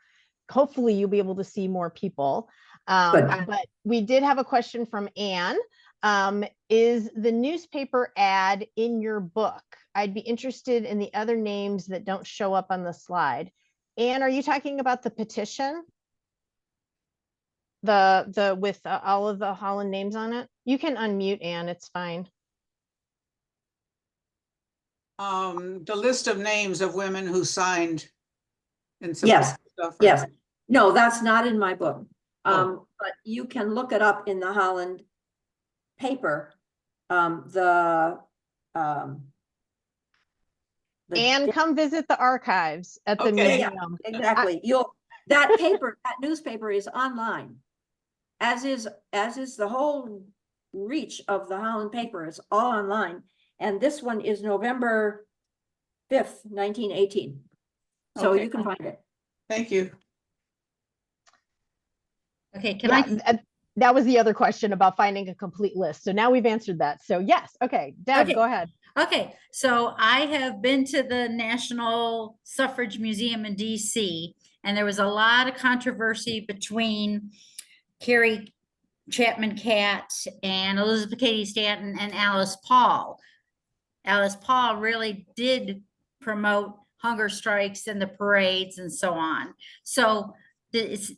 hopefully you'll be able to see more people. But we did have a question from Anne. Is the newspaper ad in your book? I'd be interested in the other names that don't show up on the slide. Anne, are you talking about the petition? The with all of the Holland names on it? You can unmute, Anne, it's fine. the list of names of women who signed in support Yes, of suffrage? yes. No, that's not in my book. Oh. But you can look it up in the Holland paper. Um, And come visit the archives at the Okay. Yeah, museum. exactly. That newspaper is online. As is the whole reach of the Holland paper. It's all online. And this one is November 5th, 1918. So Okay. you can find it. Thank you. Okay, can Yeah, I? that was the other question about finding a complete list. So now we've answered that. So yes, okay, Deb, Okay. go ahead. Okay, so I have been to the National Suffrage Museum in DC, and there was a lot of controversy between Carrie Chapman Catt and Elizabeth Cady Stanton and Alice Paul. Alice Paul really did promote hunger strikes and the parades and so on. So it's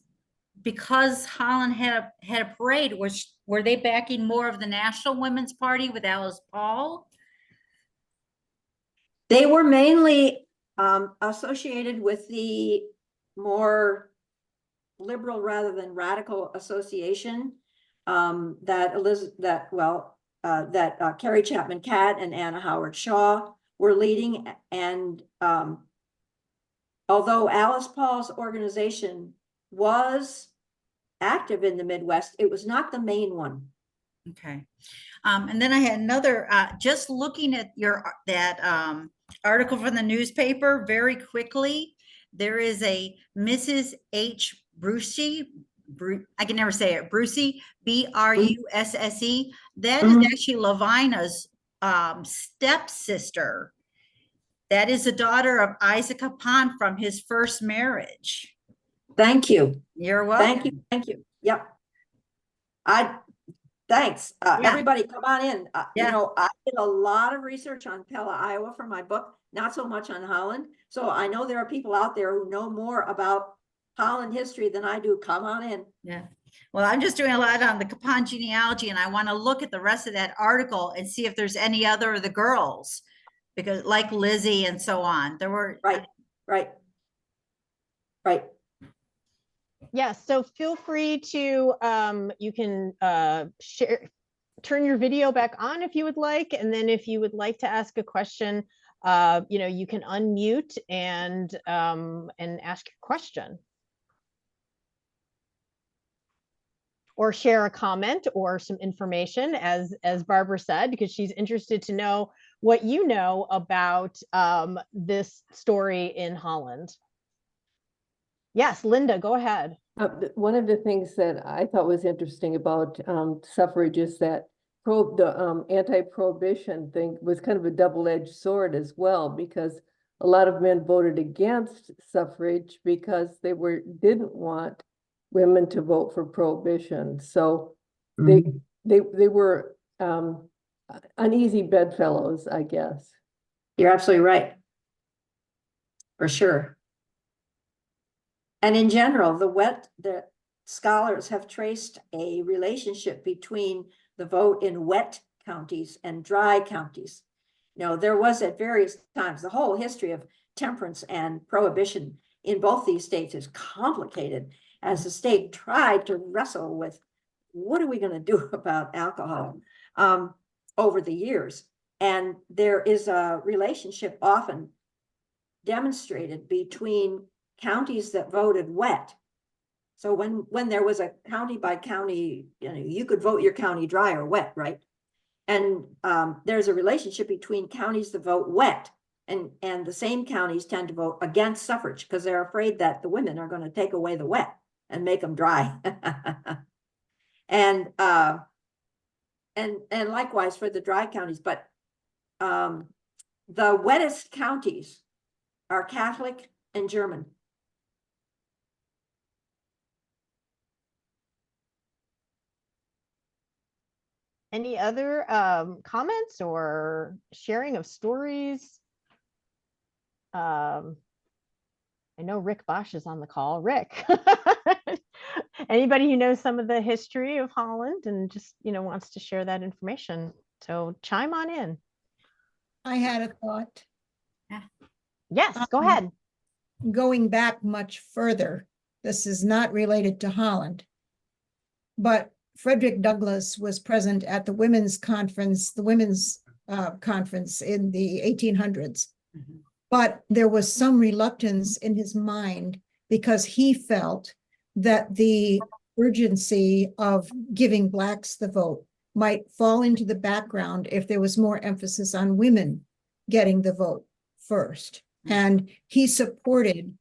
because Holland had a parade, were they backing more of the National Women's Party with Alice Paul? They were mainly associated with the more liberal rather than radical association that Carrie Chapman Catt and Anna Howard Shaw were leading. And although Alice Paul's organization was active in the Midwest, it was not the main one. Okay. And then I had another, just looking at that article from the newspaper very quickly, there is a Mrs. H. Brucey, I can never say it, Brucey, Brusse. That is actually Lavina's stepsister. That is the daughter of Isaac Cappon from his first marriage. Thank you. You're welcome. Thank you. Yep. Thanks. Yeah. Everybody come on in. You Yeah. know, I did a lot of research on Pella, Iowa for my book, not so much on Holland. So I know there are people out there who know more about Holland history than I do. Come on in. Yeah. Well, I'm just doing a lot on the Cappon genealogy, and I want to look at the rest of that article and see if there's any other of the girls, because like Lizzie and so on, there were. Right. Yes, so feel free to, you can turn your video back on if you would like. And then if you would like to ask a question, you can unmute and ask your question. Or share a comment or some information, as Barbara said, because she's interested to know what you know about this story in Holland. Yes, Linda, go ahead. One of the things that I thought was interesting about suffrage is that the anti-prohibition thing was kind of a double-edged sword as well, because a lot of men voted against suffrage because they didn't want women to vote for prohibition. So they were uneasy bedfellows, I guess. You're absolutely right. For sure. And in general, the scholars have traced a relationship between the vote in wet counties and dry counties. You know, there was at various times, the whole history of temperance and prohibition in both these states is complicated as the state tried to wrestle with what are we going to do about alcohol over the years. And there is a relationship often demonstrated between counties that voted wet. So when there was a county by county, you could vote your county dry or wet, right? And there's a relationship between counties that vote wet and the same counties tend to vote against suffrage because they're afraid that the women are going to take away the wet and make them dry. and likewise for the dry counties, but the wettest counties are Catholic and German. Any other comments or sharing of stories? I know Rick Bosch is on the call. Rick, anybody who knows some of the history of Holland and just, wants to share that information. So chime on in. I had a thought. Yes, go Um, ahead. Going back much further, this is not related to Holland. But Frederick Douglass was present at the women's conference, conference in the 1800s. Mhm. But there was some reluctance in his mind because he felt that the urgency of giving blacks the vote might fall into the background if there was more emphasis on women getting the vote first. And he supported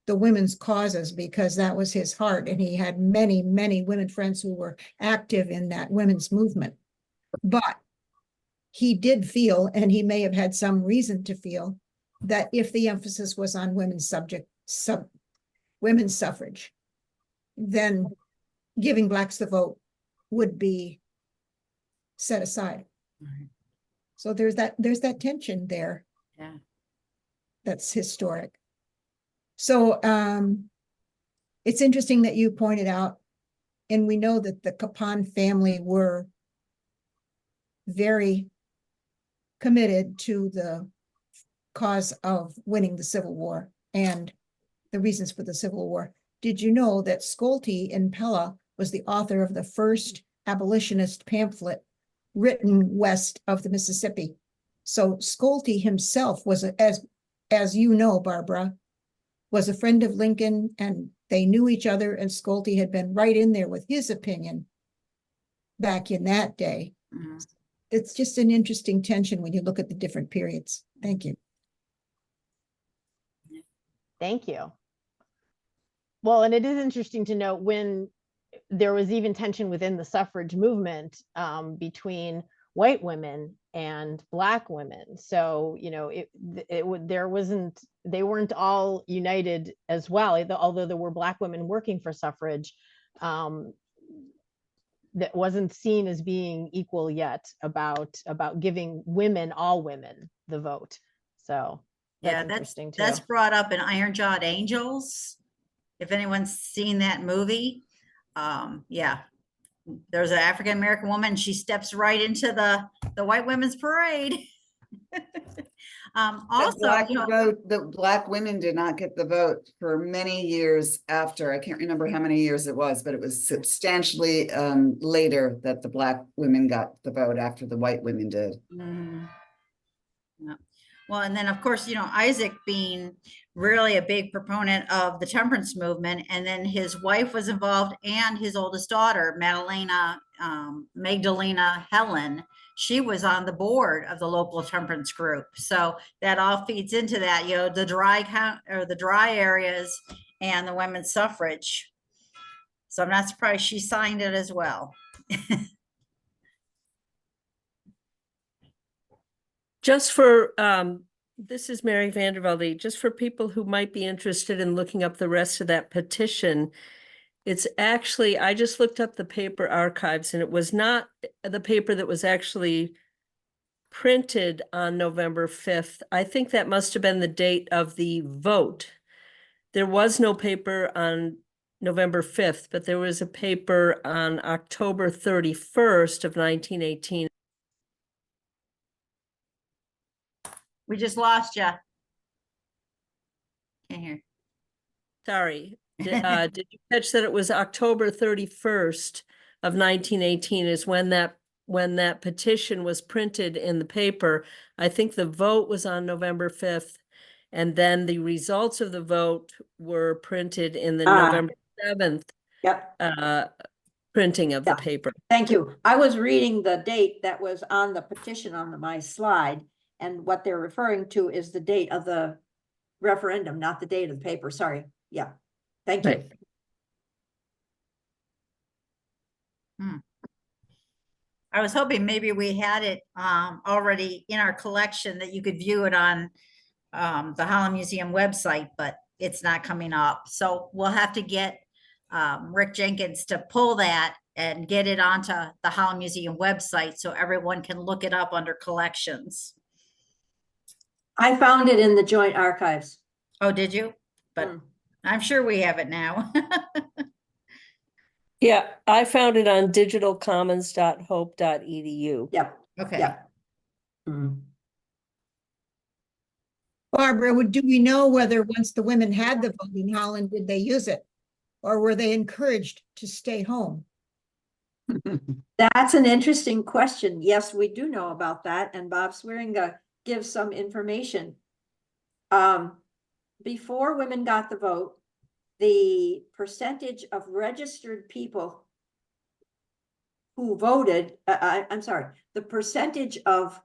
the women's causes because that was his heart. And he had many, many women friends who were active in that women's movement. But he did feel, and he may have had some reason to feel, that if the emphasis was on women's suffrage, then giving blacks the vote would be set aside. Right. So there's that tension there. Yeah. That's historic. So it's interesting that you pointed out, and we know that the Cappon family were very committed to the cause of winning the Civil War and the reasons for the Civil War. Did you know that Scolti in Pella was the author of the first abolitionist pamphlet written west of the Mississippi? So Scolti himself was, as you know, Barbara, was a friend of Lincoln, and they knew each other, and Scolti had been right in there with his opinion back in that day. Mhm. It's just an interesting tension when you look at the different periods. Thank you. Thank you. Well, and it is interesting to note when there was even tension within the suffrage movement between white women and black women. So, you know, they weren't all united as well, although there were black women working for suffrage. That wasn't seen as being equal yet about giving all women the vote. So Yeah, that's interesting too. that's brought up in Iron Jawed Angels. If anyone's seen that movie, yeah, there's an African American woman. She steps right into the white women's parade. Also, you know, The black women did not get the vote for many years after. I can't remember how many years it was, but it was substantially later that the black women got the vote after the white women did. Yeah. Well, and then of course, you know, Isaac being really a big proponent of the temperance movement, and then his wife was involved, and his oldest daughter, Magdalena Helen, she was on the board of the local temperance group. So that all feeds into that, you know, the dry areas and the women's suffrage. So I'm not surprised she signed it as well. Just for, this is Mary Vandervelde, just for people who might be interested in looking up the rest of that petition. It's actually, I just looked up the paper archives, and it was not the paper that was actually printed on November 5th. I think that must have been the date of the vote. There was no paper on November 5th, but there was a paper on October 31st of 1918. We just lost you. Can't hear. Sorry, did you catch that it was October 31st of 1918 is when that petition was printed in the paper? I think the vote was on November 5th, and then the results of the vote were printed in the November 7th Yep. Printing of Yeah. the paper. Thank you. I was reading the date that was on the petition on my slide, and what they're referring to is the date of the referendum, not the date of the paper. Sorry. Yeah. Thank you. Right. I was hoping maybe we had it already in our collection that you could view it on the Holland Museum website, but it's not coming up. So we'll have to get Rick Jenkins to pull that and get it onto the Holland Museum website so everyone can look it up under collections. I found it in the joint archives. Oh, did you? But I'm sure we have it now. Yeah, I found it on digitalcommons.hope.edu. Yep. Okay. Yep. Barbara, do we know whether once the women had the vote in Holland, did they use it? Or were they encouraged to stay home? That's an interesting question. Yes, we do know about that, and Bob Swearinga gives some information. Before women got the vote, the percentage of registered people who voted, I'm sorry, the percentage of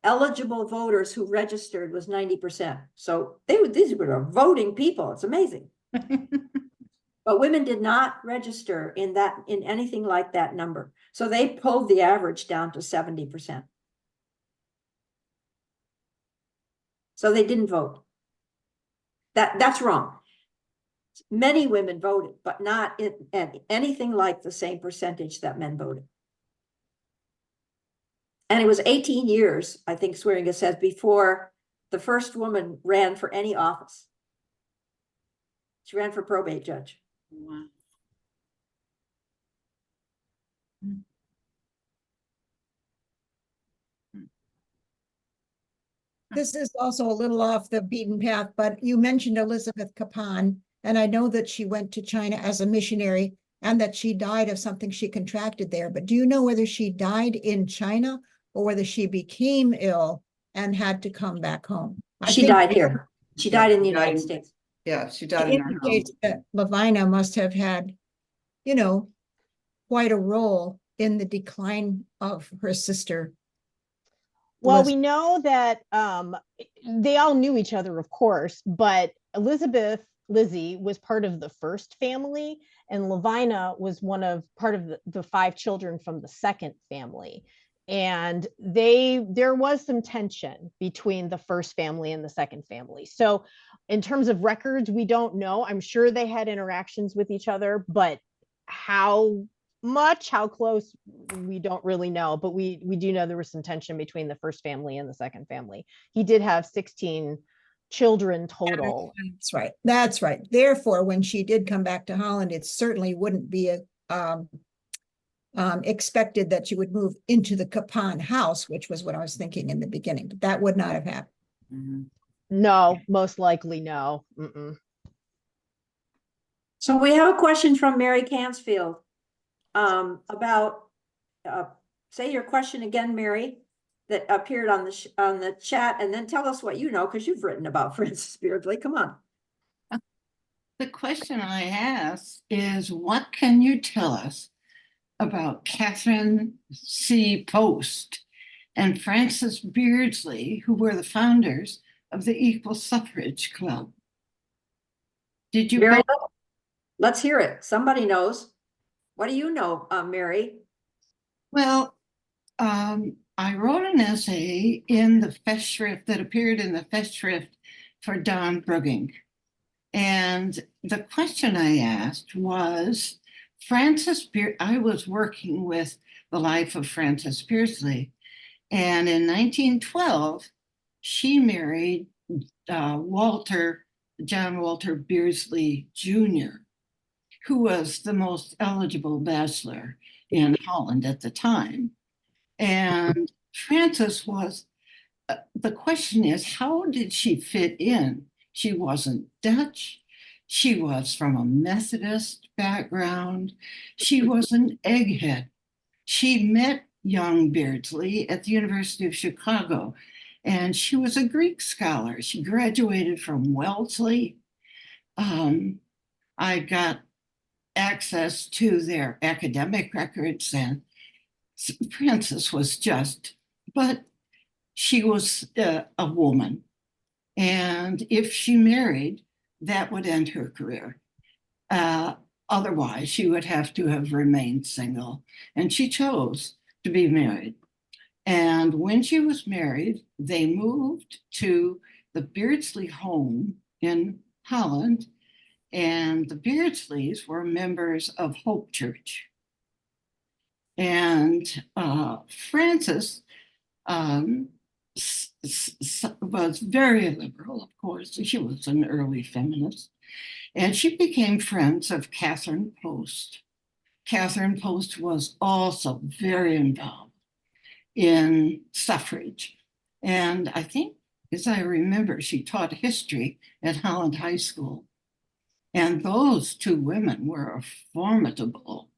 eligible voters who registered was 90%. So these were voting people. It's amazing. But women did not register in anything like that number. So they pulled the average down to 70%. So they didn't vote. That's wrong. Many women voted, but not in anything like the same percentage that men voted. And it was 18 years, I think Swearinga says, before the first woman ran for any office. She ran for probate judge. Wow. This is also a little off the beaten path, but you mentioned Elizabeth Cappon, and I know that she went to China as a missionary and that she died of something she contracted there. But do you know whether she died in China or whether she became ill and had to come back home? She died here. She died in the United States. Yeah, she died It in her home. indicates that Lavina must have had, you know, quite a role in the decline of her sister. Well, Liz. we know that they all knew each other, of course, but Lizzie was part of the first family, and Lavina was part of the 5 children from the second family. And there was some tension between the first family and the second family. So in terms of records, we don't know. I'm sure they had interactions with each other, but how close, we don't really know. But we do know there was some tension between the first family and the second family. He did have 16 children total. That's right. Therefore, when she did come back to Holland, it certainly wouldn't be expected that she would move into the Cappon house, which was what I was thinking in the beginning, but that would not have happened. No, most likely no. Mm-mm. So we have a question from Mary Cansfield about, say your question again, Mary, that appeared on the chat, and then tell us what you know, because you've written about Frances Beardsley. Come on. The question I ask is, what can you tell us about Catherine C. Post and Frances Beardsley, who were the founders of the Equal Suffrage Club? Did you Mary, both? let's hear it. Somebody knows. What do you know, Mary? Well, I wrote an essay in the Festschrift that appeared in the Festschrift for Don Brugging. And the question I asked was, I was working with the life of Frances Beardsley. And in 1912, she married John Walter Beardsley Jr., who was the most eligible bachelor in Holland at the time. And Frances was, the question is, how did she fit in? She wasn't Dutch. She was from a Methodist background. She was an egghead. She met young Beardsley at the University of Chicago, and she was a Greek scholar. She graduated from Wellesley. I got access to their academic records, and Frances was but she was a woman. And if she married, that would end her career. Otherwise, she would have to have remained single. And she chose to be married. And when she was married, they moved to the Beardsley home in Holland. And the Beardsleys were members of Hope Church. And Frances was very liberal, of course. She was an early feminist. And she became friends of Catherine Post. Catherine Post was also very involved in suffrage. And I think as I remember, she taught history at Holland High School. And those two women were a formidable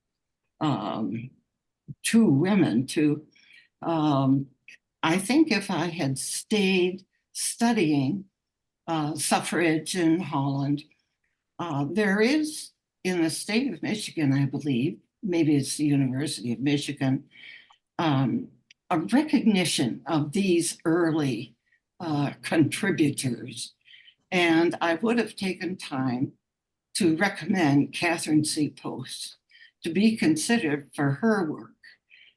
two women to, I think if I had stayed studying suffrage in Holland, there is in the state of Michigan, I believe, maybe it's the University of Michigan, a recognition of these early contributors. And I would have taken time to recommend Catherine C. Post to be considered for her work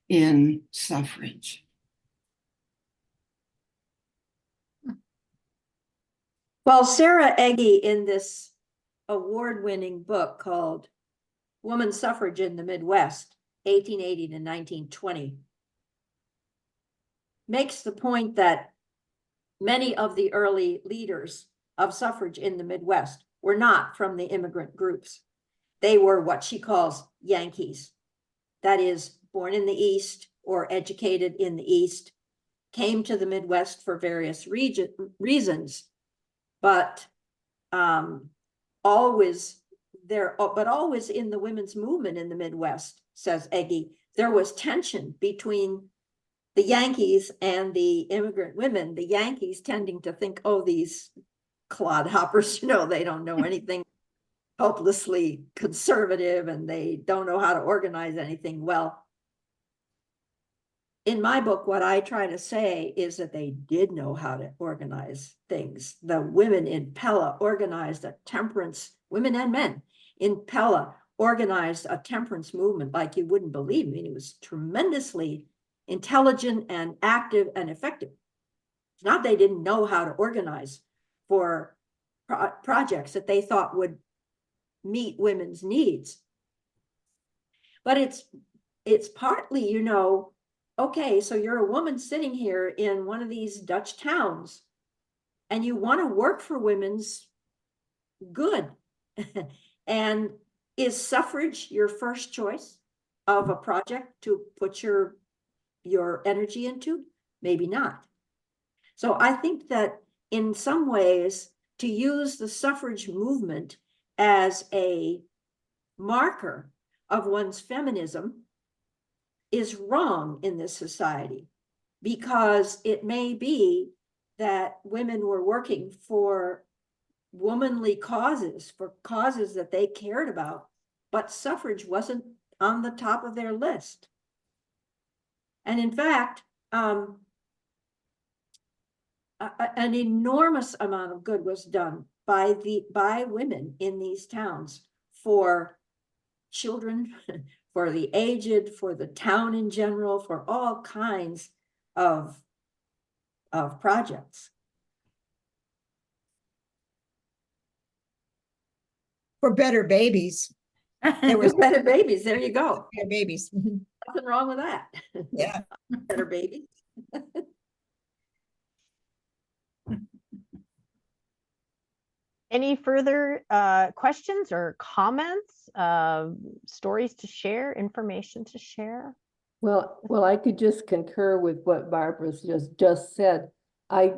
in suffrage. Well, Sarah Eggy, in this award-winning book called Woman Suffrage in the Midwest, 1880 to 1920, makes the point that many of the early leaders of suffrage in the Midwest were not from the immigrant groups. They were what she calls Yankees. That is, born in the East or educated in the East, came to the Midwest for various reasons, but always in the women's movement in the Midwest, says Eggy, there was tension between the Yankees and the immigrant women, the Yankees tending to think, oh, these clodhoppers, they don't know anything, hopelessly conservative, and they don't know how to organize anything. Well, in my book, what I try to say is that they did know how to organize things. The women in Pella organized a temperance, women and men in Pella organized a temperance movement like you wouldn't believe. I mean, it was tremendously intelligent and active and effective. It's not they didn't know how to organize for projects that they thought would meet women's needs. But it's partly, okay, so you're a woman sitting here in one of these Dutch towns and you want to work for women's good. And is suffrage your first choice of a project to put your energy into? Maybe not. So I think that in some ways, to use the suffrage movement as a marker of one's feminism is wrong in this society, because it may be that women were working for womanly causes, for causes that they cared about, but suffrage wasn't on the top of their list. And in fact, an enormous amount of good was done by women in these towns for children, for the aged, for the town in general, for all kinds of projects. For better babies. There was better babies. There you go. Better babies. Mhm. Nothing wrong with that. Yeah. Better babies. Any further questions or comments, stories to share, information to share? Well, I could just concur with what Barbara's just said. I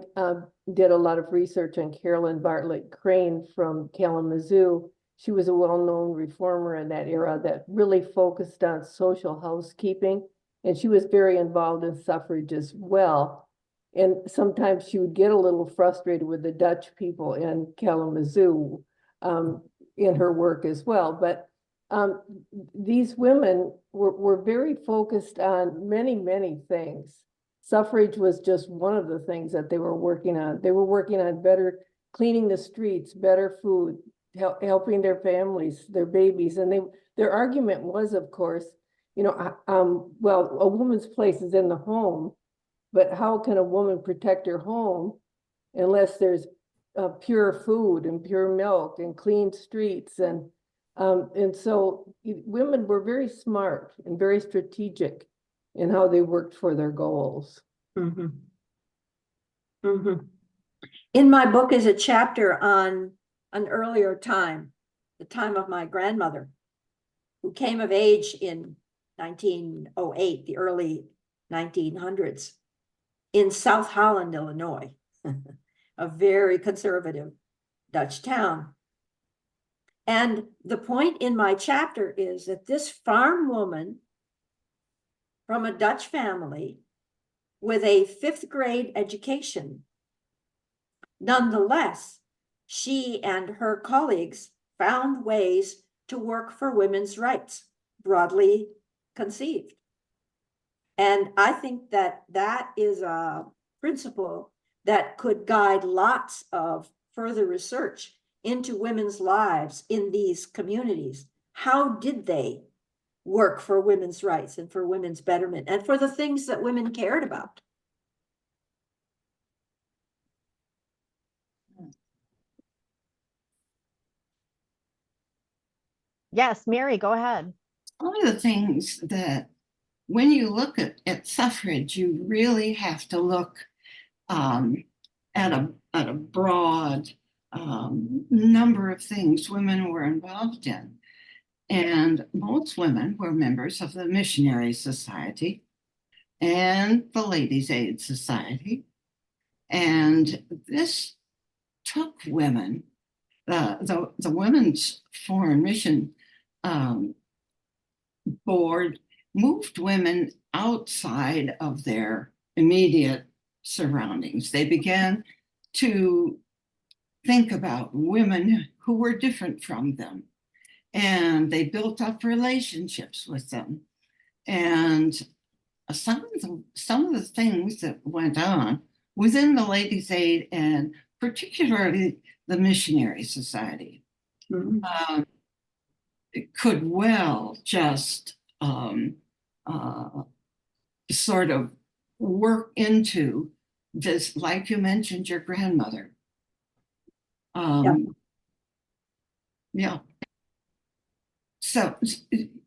did a lot of research on Carolyn Bartlett Crane from Kalamazoo. She was a well-known reformer in that era that really focused on social housekeeping, and she was very involved in suffrage as well. And sometimes she would get a little frustrated with the Dutch people in Kalamazoo in her work as well. But these women were very focused on many, many things. Suffrage was just one of the things that they were working on. They were working on better cleaning the streets, better food, helping their families, their babies. And their argument was, of course, well, a woman's place is in the home, but how can a woman protect her home unless there's pure food and pure milk and clean streets? And so women were very smart and very strategic in how they worked for their goals. Mm-hmm. Mm-hmm. In my book is a chapter on an earlier time, the time of my grandmother, who came of age in 1908, the early 1900s, in South Holland, Illinois. a very conservative Dutch town. And the point in my chapter is that this farm woman from a Dutch family with a 5th grade education, nonetheless, she and her colleagues found ways to work for women's rights, broadly conceived. And I think that that is a principle that could guide lots of further research into women's lives in these communities. How did they work for women's rights and for women's betterment and for the things that women cared about? Yes, Mary, go ahead. One of the things that when you look at suffrage, you really have to look at a broad number of things women were involved in. And most women were members of the Missionary Society and the Ladies' Aid Society. And this took women, the Women's Foreign Mission Board moved women outside of their immediate surroundings. They began to think about women who were different from them, and they built up relationships with them. And some of the things that went on within the Ladies' Aid and particularly the Missionary Society, it could well just sort of work into this, like you mentioned, your grandmother. Yeah. So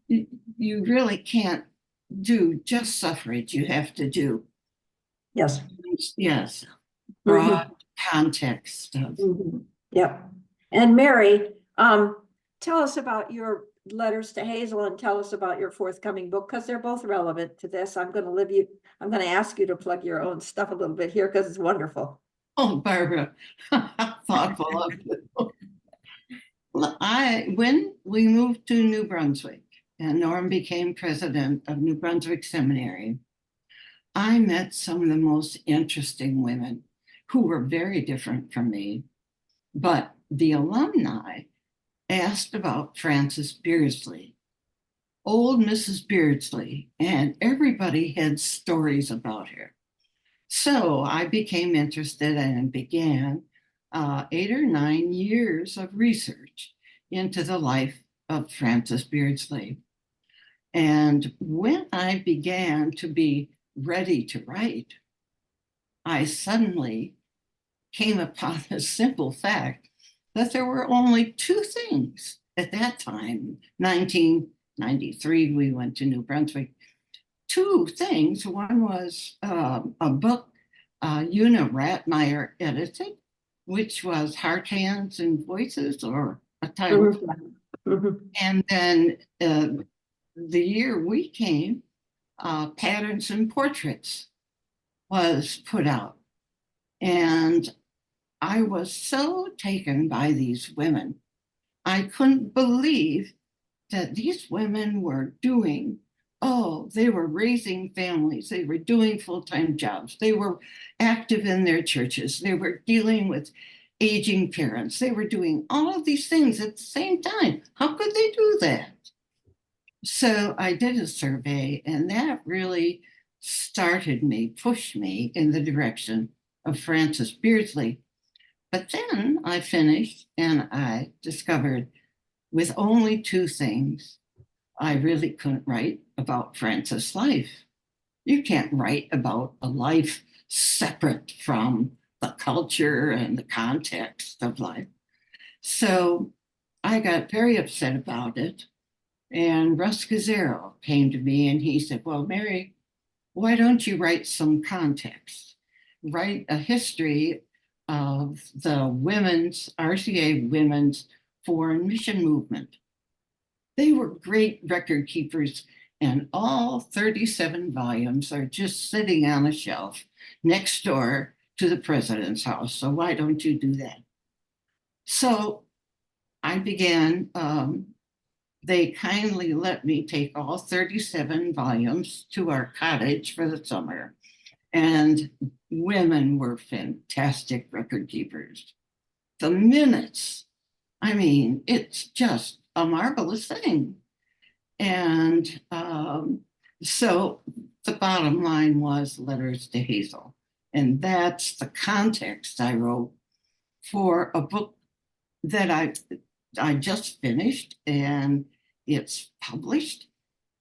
you really can't do just suffrage. You have to do yes, broad context of. Yep. And Mary, tell us about your letters to Hazel and tell us about your forthcoming book, because they're both relevant to this. I'm going to ask you to plug your own stuff a little bit here because it's wonderful. Oh, Barbara, thoughtful of you. When we moved to New Brunswick and Norm became president of New Brunswick Seminary, I met some of the most interesting women who were very different from me. But the alumni asked about Frances Beardsley, old Mrs. Beardsley, and everybody had stories about her. So I became interested and began 8 or 9 years of research into the life of Frances Beardsley. And when I began to be ready to write, I suddenly came upon the simple fact that there were only 2 things at that time, 1993, we went to New Brunswick, 2 things. One was a book Una Ratmeyer edited, which was Heart, Hands, and Voices, or a title. And then the year we came, Patterns and Portraits was put out. And I was so taken by these women. I couldn't believe that these women were doing, they were raising families. They were doing full-time jobs. They were active in their churches. They were dealing with aging parents. They were doing all of these things at the same time. How could they do that? So I did a survey, and that really pushed me in the direction of Frances Beardsley. But then I finished and I discovered with only 2 things, I really couldn't write about Frances' life. You can't write about a life separate from the culture and the context of life. So I got very upset about it. And Russ Gazzaro came to me and he said, well, Mary, why don't you write some context? Write a history of the RCA Women's Foreign Mission Movement. They were great record keepers, and all 37 volumes are just sitting on a shelf next door to the president's house. So why don't you do that? So I began, they kindly let me take all 37 volumes to our cottage for the summer. And women were fantastic record keepers. The minutes, I mean, it's just a marvelous thing. And so the bottom line was Letters to Hazel. And that's the context I wrote for a book that I just finished, and it's published.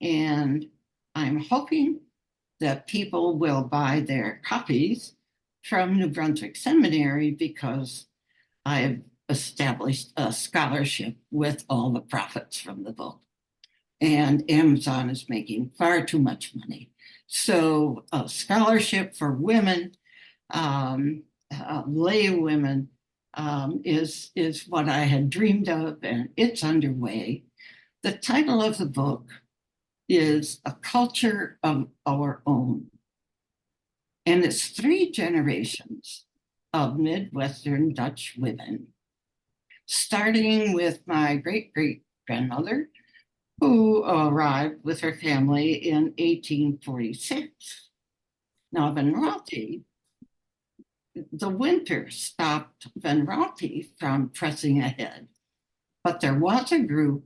And I'm hoping that people will buy their copies from New Brunswick Seminary, because I've established a scholarship with all the profits from the book. And Amazon is making far too much money. So a scholarship for women, lay women, is what I had dreamed of, and it's underway. The title of the book is A Culture of Our Own. And it's 3 generations of Midwestern Dutch women, starting with my great-great-grandmother, who arrived with her family in 1846. Now, Van Raalte, the winter stopped Van Raalte from pressing ahead, but there was a group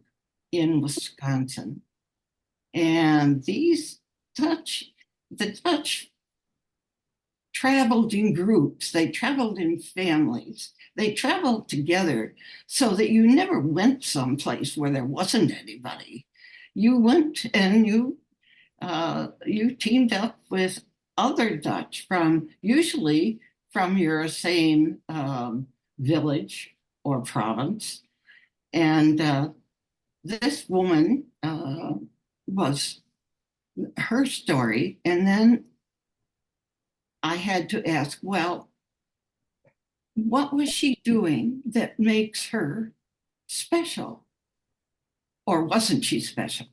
in Wisconsin, and the Dutch traveled in groups, they traveled in families, they traveled together, so that you never went someplace where there wasn't anybody. You went and you teamed up with other Dutch usually from your same village or province. And this woman was her story. And then I had to ask, well, what was she doing that makes her special? Or wasn't she special?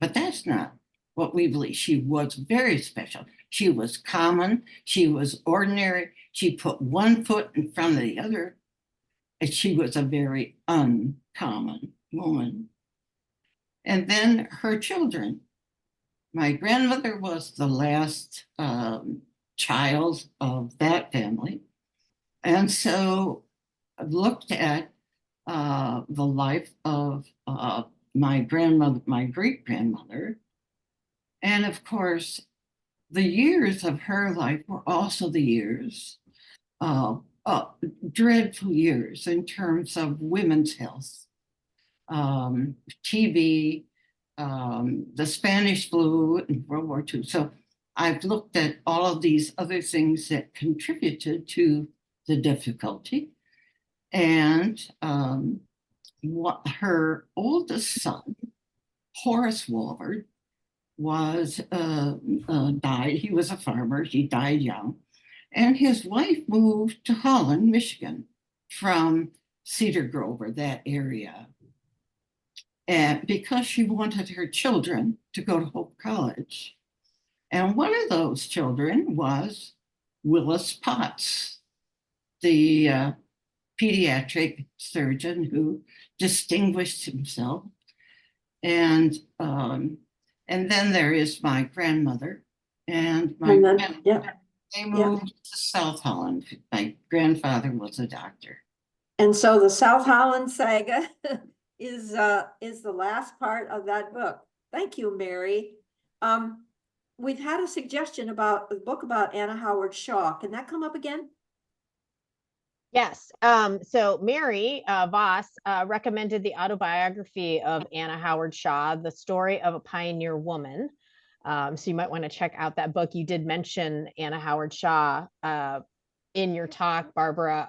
But that's not what we believe. She was very special. She was common. She was ordinary. She put one foot in front of the other. And she was a very uncommon woman. And then her children. My grandmother was the last child of that family. And so I looked at the life of my grandmother, my great-grandmother. And of course, the years of her life were also the years, dreadful years in terms of women's health, TB, the Spanish flu, and World War II. So I've looked at all of these other things that contributed to the difficulty. And what her oldest son, Horace Walvoord, was died. He was a farmer. He died young. And his wife moved to Holland, Michigan, from Cedar Grove, or that area. And because she wanted her children to go to Hope College. And one of those children was Willis Potts, the pediatric surgeon who distinguished himself. And then there is my grandmother and my grandmother. They moved to South Holland. My grandfather was a doctor. And so the South Holland saga is the last part of that book. Thank you, Mary. We've had a suggestion about a book about Anna Howard Shaw. Can that come up again? Yes. So Mary Voss recommended the autobiography of Anna Howard Shaw, The Story of a Pioneer Woman. So you might want to check out that book. You did mention Anna Howard Shaw in your talk, Barbara,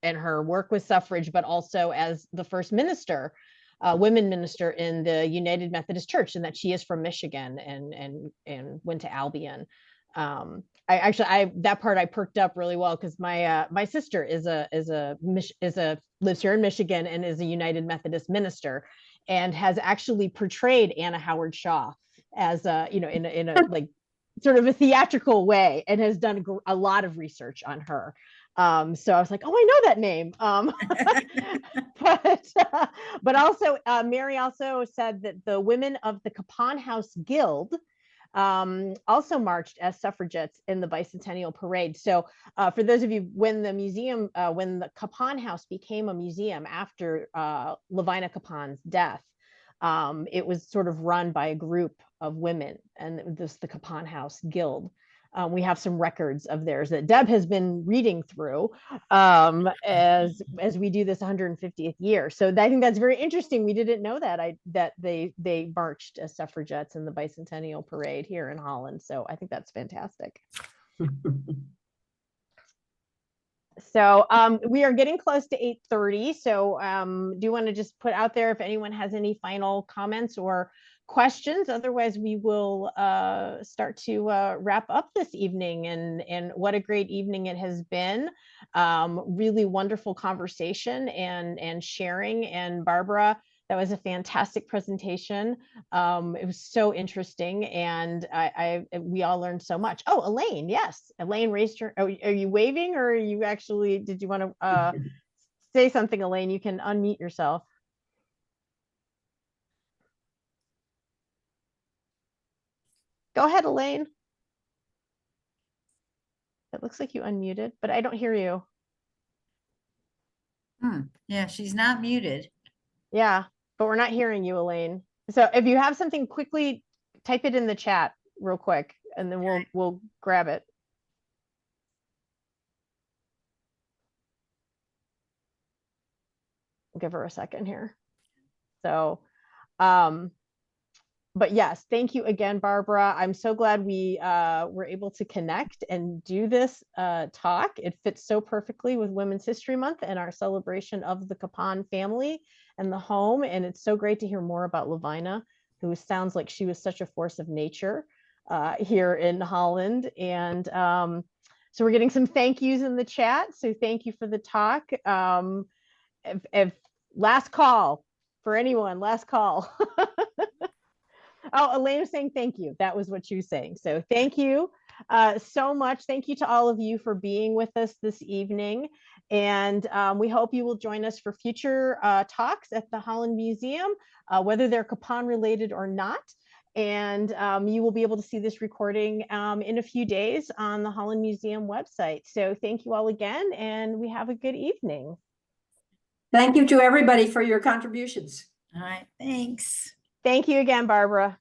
and her work with suffrage, but also as the first minister, women minister in the United Methodist Church, and that she is from Michigan and went to Albion. That part I perked up really well, because my sister lives here in Michigan and is a United Methodist minister, and has actually portrayed Anna Howard Shaw as in a like sort of a theatrical way and has done a lot of research on her. So I was like, oh, I know that name. But also, Mary also said that the women of the Cappon House Guild also marched as suffragettes in the bicentennial parade. So for those of you, when the museum, when the Cappon House became a museum after Lavina Cappon's death, it was sort of run by a group of women, and this the Cappon House Guild. We have some records of theirs that Deb has been reading through as we do this 150th year. So I think that's very interesting. We didn't know that they marched as suffragettes in the bicentennial parade here in Holland. So I think that's fantastic. So we are getting close to 8:30. So do you want to just put out there if anyone has any final comments or questions? Otherwise, we will start to wrap up this evening. And what a great evening it has been. Really wonderful conversation and sharing. And Barbara, that was a fantastic presentation. It was so interesting, and we all learned so much. Oh, Elaine, yes, Elaine raised her. Oh, are you waving, or are you actually? Did you want to say something, Elaine? You can unmute yourself. Go ahead, Elaine. It looks like you unmuted, but I don't hear you. Yeah, she's not muted. Yeah, but we're not hearing you, Elaine. So if you have something, quickly type it in the chat real quick, and then we'll grab it. I'll give her a second here. So, but yes, thank you again, Barbara. I'm so glad we were able to connect and do this talk. It fits so perfectly with Women's History Month and our celebration of the Cappon family and the home. And it's so great to hear more about Lavina, who sounds like she was such a force of nature here in Holland. And so we're getting some thank yous in the chat. So thank you for the talk. If last call for anyone, last call. Oh, Elaine was saying thank you. That was what she was saying. So thank you so much. Thank you to all of you for being with us this evening. And we hope you will join us for future talks at the Holland Museum, whether they're Cappon related or not. And you will be able to see this recording in a few days on the Holland Museum website. So thank you all again, and we have a good evening. Thank you to everybody for your contributions. All right, thanks. Thank you again, Barbara.